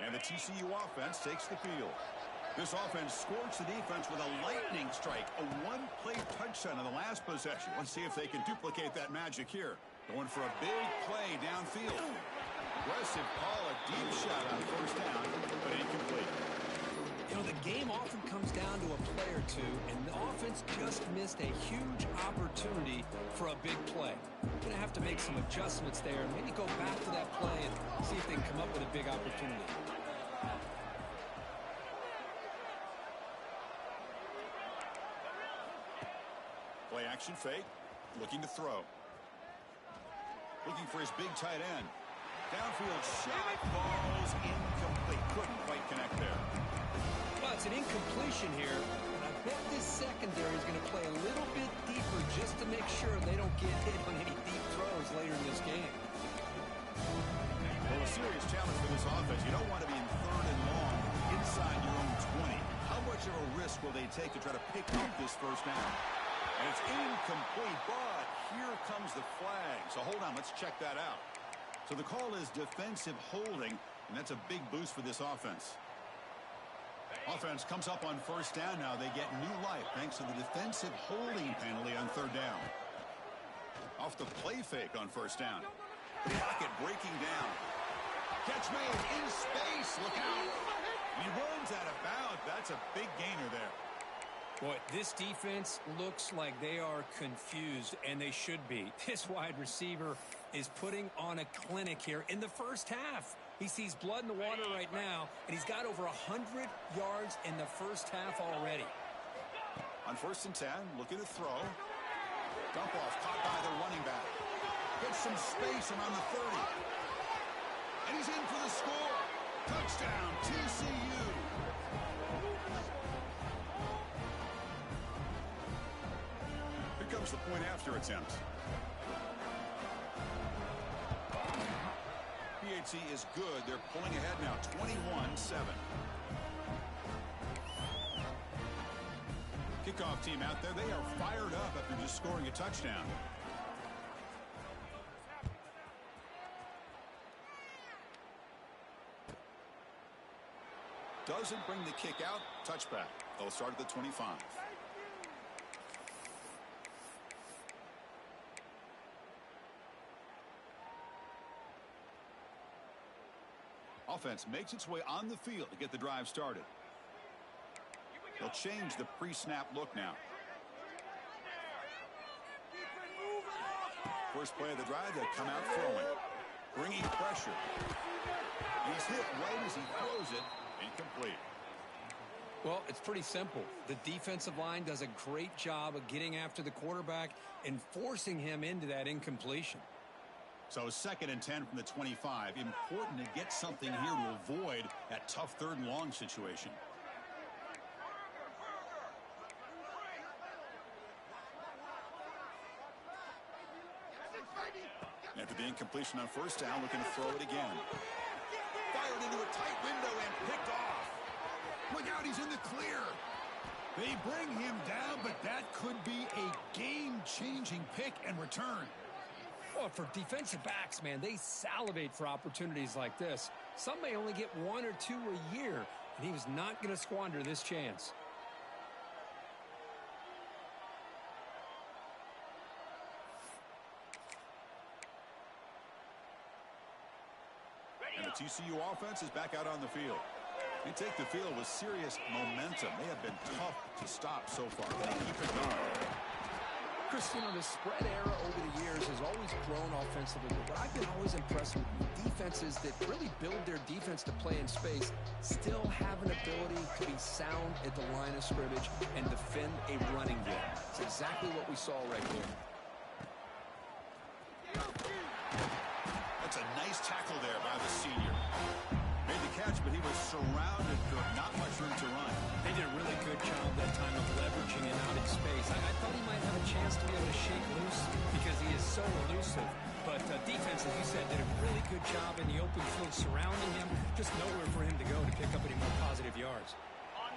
And the TCU offense takes the field. This offense scorched the defense with a lightning strike, a one-play touchdown in the last possession. Let's see if they can duplicate that magic here. Going for a big play downfield. Aggressive call, a deep shot on first down, but incomplete. You know, the game often comes down to a play or two, and the offense just missed a huge opportunity for a big play. Going to have to make some adjustments there, maybe go back to that play and see if they can come up with a big opportunity. Play action fake, looking to throw. Looking for his big tight end. Downfield shot, falls incomplete. Couldn't quite connect there. Well, it's an incompletion here, and I bet this secondary is going to play a little bit deeper just to make sure they don't get hit on any deep throws later in this game. Well, a serious challenge for this offense. You don't want to be in third and long inside your own 20. How much of a risk will they take to try to pick up this first down? And it's incomplete, but here comes the flag. So hold on, let's check that out. So the call is defensive holding, and that's a big boost for this offense. Offense comes up on first down now. They get new life thanks to the defensive holding penalty on third down. Off the play fake on first down. Pocket breaking down. Catch made in space. Look out. And he runs out of bounds. That's a big gainer there. Boy, this defense looks like they are confused, and they should be. This wide receiver is putting on a clinic here in the first half. He sees blood in the water right now, and he's got over 100 yards in the first half already. On first and 10, looking to throw. Dump off, caught by the running back. Gets some space around the 30. And he's in for the score. Touchdown, TCU. Here comes the point after attempt. PAT is good. They're pulling ahead now, 21-7. kickoff team out there, they are fired up after just scoring a touchdown. Doesn't bring the kick out. Touchback. They'll start at the 25. Offense makes its way on the field to get the drive started. They'll change the pre-snap look now. First play of the drive, they come out throwing. Bringing pressure. He's hit right as he throws it. Incomplete. Well, it's pretty simple. The defensive line does a great job of getting after the quarterback and forcing him into that incompletion. So 2nd and 10 from the 25. Important to get something here to avoid that tough 3rd and long situation. After the incompletion on 1st down, looking to throw it again. Fired into a tight window and picked off. Look out, he's in the clear. They bring him down, but that could be a game-changing pick and return. Well, for defensive backs, man, they salivate for opportunities like this. Some may only get 1 or 2 a year, and he was not going to squander this chance. And the TCU offense is back out on the field. They take the field with serious momentum. They have been tough to stop so far. They keep it going. Chris, you know, the spread era over the years has always grown offensively, but what I've been always impressed with defenses that really build their defense to play in space still have an ability to be sound at the line of scrimmage and defend a running game. It's exactly what we saw right here. That's a nice tackle there by the senior. Made the catch, but he was surrounded. Not much room to run. They did a really good job that time of leveraging him out in space. I thought he might have a chance to be able to shake loose because he is so elusive. But defense, as you said, did a really good job in the open field surrounding him. Just nowhere for him to go to pick up any more positive yards.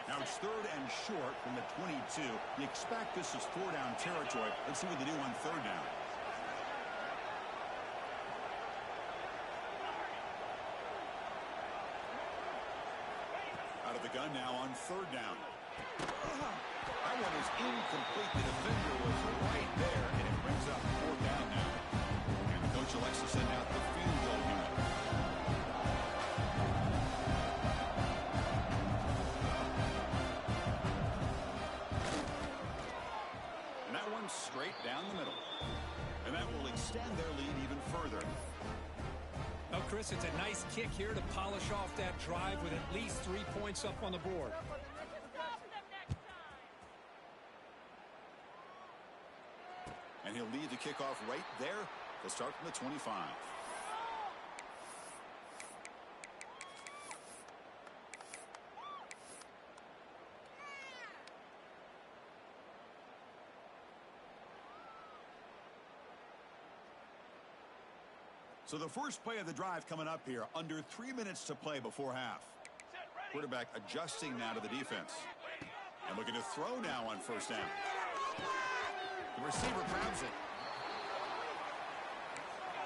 Now it's 3rd and short from the 22. You expect this is 4-down territory. Let's see what they do on 3rd down. Out of the gun now on 3rd down. That one is incomplete. The defender was right there, and it brings up 4th down now. And the coach elects to send out the field goal unit. And that one's straight down the middle. And that will extend their lead even further. Well, Chris, it's a nice kick here to polish off that drive with at least 3 points up on the board. And he'll lead the kickoff right there. They'll start from the 25. So the first play of the drive coming up here, under 3 minutes to play before half. Quarterback adjusting now to the defense. And looking to throw now on 1st down. The receiver grabs it.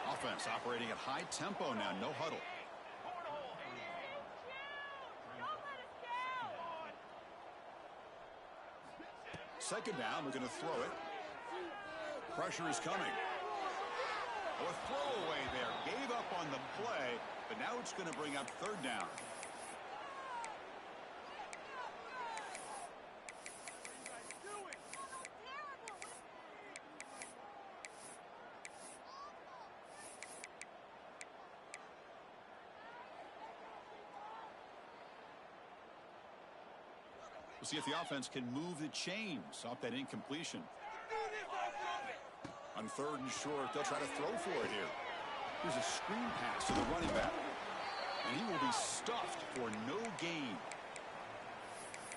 Offense operating at high tempo now, no huddle. Second down, looking to throw it. Pressure is coming. A throwaway there. Gave up on the play, but now it's going to bring up 3rd down. We'll see if the offense can move the chains off that incompletion. On 3rd and short, they'll try to throw for it here. Here's a screen pass to the running back. And he will be stuffed for no gain.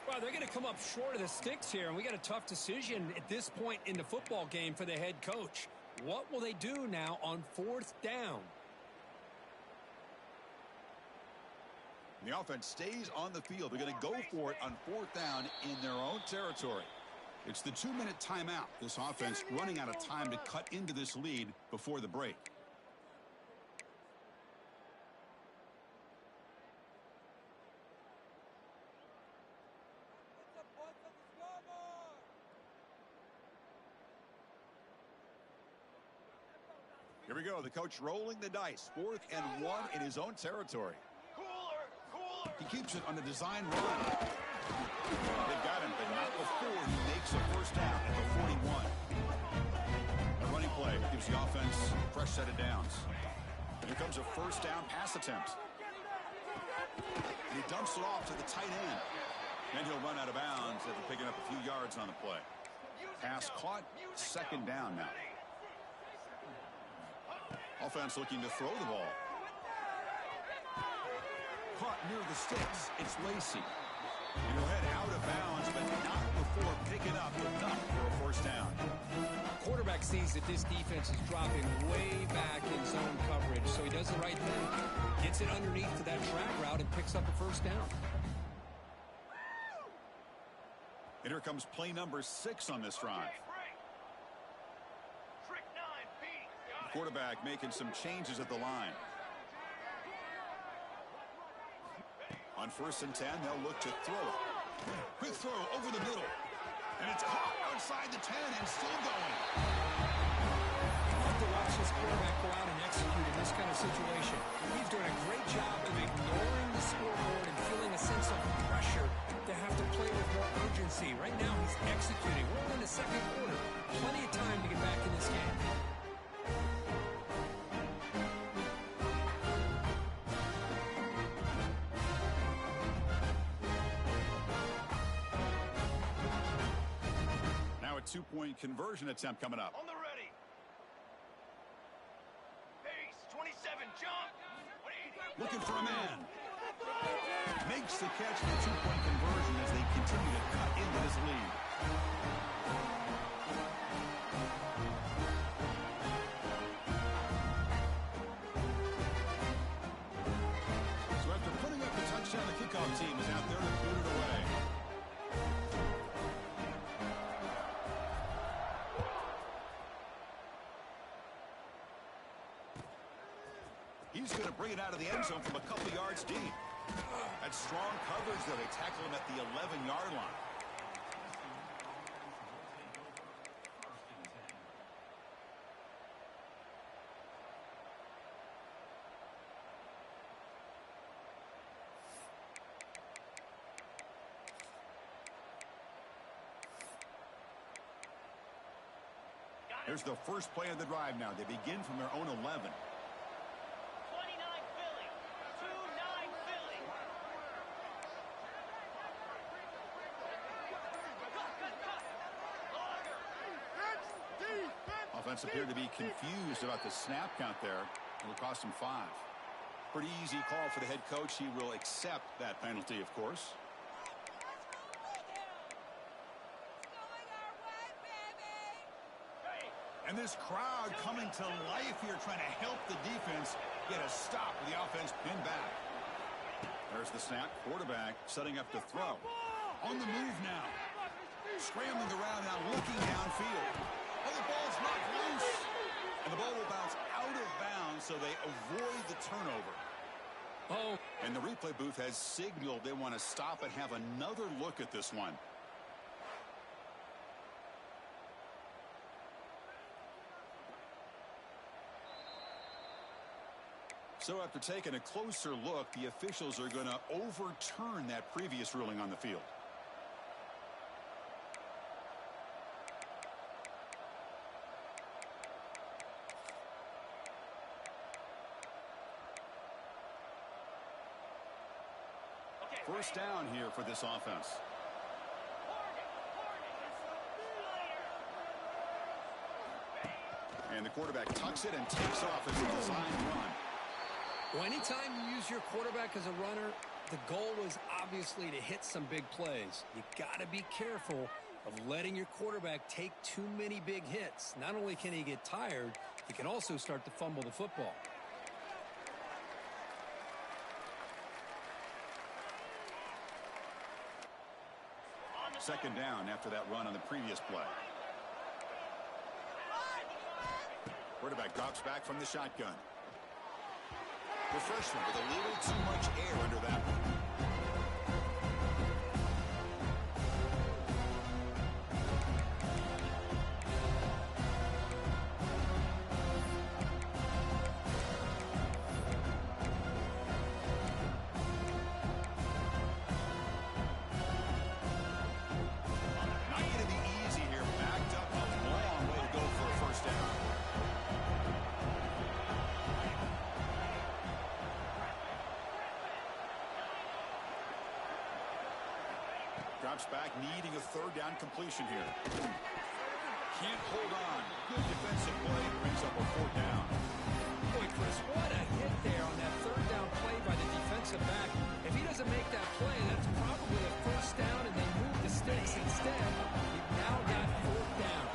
Well, they're going to come up short of the sticks here, and we got a tough decision at this point in the football game for the head coach. What will they do now on 4th down? The offense stays on the field. They're going to go for it on 4th down in their own territory. It's the 2-minute timeout. This offense running out of time to cut into this lead before the break. Here we go. The coach rolling the dice. 4th and 1 in his own territory. He keeps it on a design run. They got him, but not before he makes a first down at the 41. A running play gives the offense a fresh set of downs. Here comes a first down pass attempt. And he dumps it off to the tight end. Then he'll run out of bounds after picking up a few yards on the play. Pass caught, 2nd down now. Offense looking to throw the ball. Caught near the sticks. It's Lacey. And he'll head out of bounds, but not before picking up enough for a first down. Quarterback sees that this defense is dropping way back in zone coverage, so he does the right thing. Gets it underneath to that track route and picks up a first down. And here comes play number 6 on this drive. Quarterback making some changes at the line. On 1st and 10, they'll look to throw it. Quick throw over the middle. And it's caught outside the 10 and still going. You have to watch this quarterback go out and execute in this kind of situation. He's doing a great job of ignoring the scoreboard and feeling a sense of pressure to have to play with more urgency. Right now, he's executing. We're in the 2nd quarter. Plenty of time to get back in this game. Two-point conversion attempt coming up. On the ready. Pace, 27, jump. Looking for a man. Makes the catch for the 2-point conversion as they continue to cut into this lead. So after putting up the touchdown, the kickoff team is out there to boot it away. He's going to bring it out of the end zone from a couple yards deep. That's strong coverage, though. They tackle him at the 11-yard line. Here's the first play of the drive now. They begin from their own 11. Offense appeared to be confused about the snap count there. It'll cost him 5. Pretty easy call for the head coach. He will accept that penalty, of course. And this crowd coming to life here, trying to help the defense get a stop with the offense pinned back. There's the snap. Quarterback setting up to throw. On the move now. Scrambling around now, looking downfield. Oh, the ball's knocked loose. And the ball will bounce out of bounds, so they avoid the turnover. Oh. And the replay booth has signaled they want to stop and have another look at this one. So after taking a closer look, the officials are going to overturn that previous ruling on the field. First down here for this offense. And the quarterback tucks it and takes off as a design run. Well, anytime you use your quarterback as a runner, the goal is obviously to hit some big plays. You got to be careful of letting your quarterback take too many big hits. Not only can he get tired, he can also start to fumble the football. On the Second down after that run on the previous play. Quarterback drops back from the shotgun. The freshman with a little too much air under that one. Drops back, needing a third down completion here. Can't hold on. Good defensive play. Brings up a fourth down. Boy, Chris, what a hit there on that third down play by the defensive back. If he doesn't make that play, that's probably a first down, and they move the sticks instead. You've now got fourth down.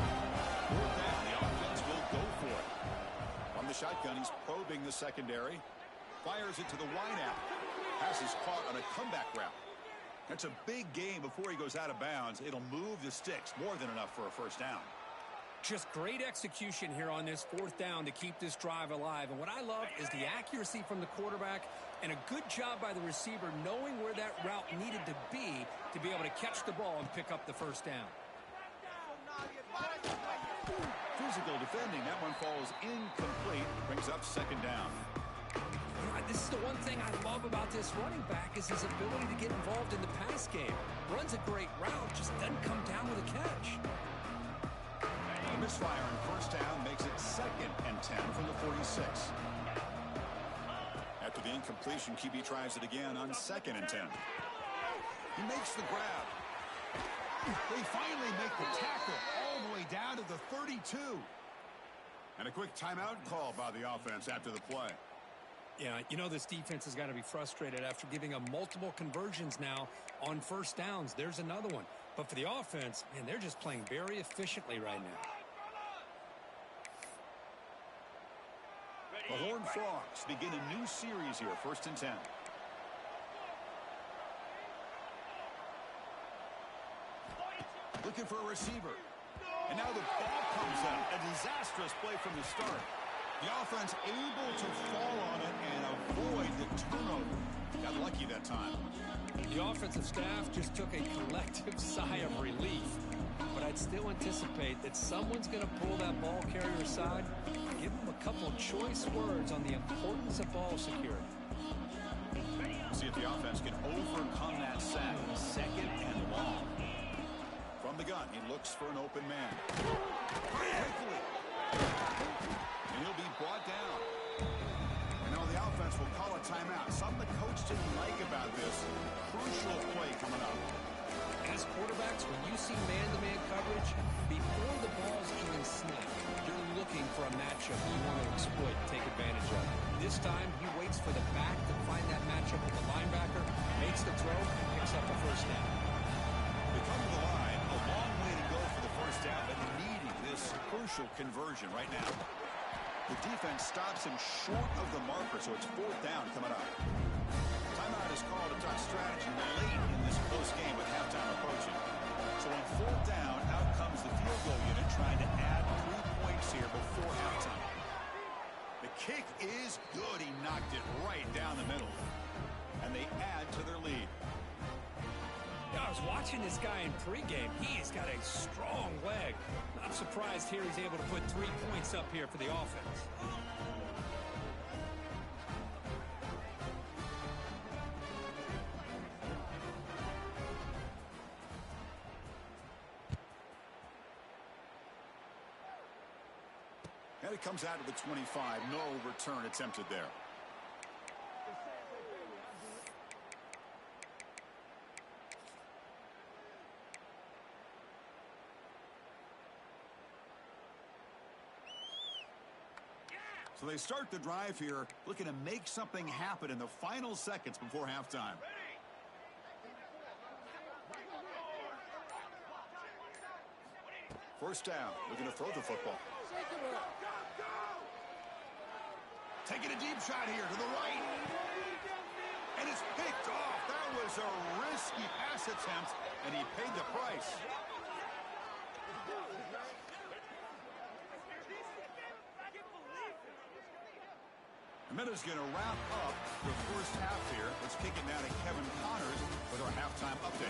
Fourth down. The offense will go for it. On the shotgun, he's probing the secondary. Fires it to the wideout. Pass is caught on a comeback route. That's a big game before he goes out of bounds. It'll move the sticks, more than enough for a first down. Just great execution here on this fourth down to keep this drive alive. And what I love is the accuracy from the quarterback and a good job by the receiver knowing where that route needed to be able to catch the ball and pick up the first down. Physical defending. That one falls incomplete. Brings up second down. This is the one thing I love about this running back is his ability to get involved in the pass game. Runs a great route, just doesn't come down with a catch. A misfire in first down makes it 2nd and 10 from the 46. After the incompletion, QB tries it again on 2nd and 10. He makes the grab. They finally make the tackle all the way down to the 32. And a quick timeout call by the offense after the play. Yeah, you know this defense has got to be frustrated after giving them multiple conversions now on first downs. There's another one. But for the offense, man, they're just playing very efficiently right now. The Horned Frogs begin a new series here, 1st and 10. Looking for a receiver. And now the ball comes up. A disastrous play from the start. The offense able to fall on it and avoid the turnover. Got lucky that time. The offensive staff just took a collective sigh of relief. But I'd still anticipate that someone's going to pull that ball carrier aside, give him a couple of choice words on the importance of ball security. See if the offense can overcome that sack. 2nd and long. From the gun, he looks for an open man. Quickly. And he'll be brought down. And now the offense will call a timeout. Something the coach didn't like about this. Crucial play coming up. As quarterbacks, when you see man-to-man coverage, before the ball's even snapped, you're looking for a matchup you want to exploit, take advantage of. This time, he waits for the back to find that matchup with the linebacker, makes the throw, and picks up the first down. They come to the line. A long way to go for the first down, but needing this crucial conversion right now. The defense stops him short of the marker, so it's 4th down coming up. Timeout is called to talk strategy late in this close game with halftime approaching. So on 4th down, out comes the field goal unit trying to add 3 points here before halftime. The kick is good. He knocked it right down the middle. And they add to their lead. I was watching this guy in pregame. He's got a strong leg. Not surprised here he's able to put 3 points up here for the offense. And it comes out to the 25. No return attempted there. So they start the drive here, looking to make something happen in the final seconds before halftime. First down, looking to throw the football. Taking a deep shot here to the right. And it's picked off. That was a risky pass this attempt, and he paid the price. The minute's going to wrap up the first half here. Let's kick it now to Kevin Connors with our halftime update.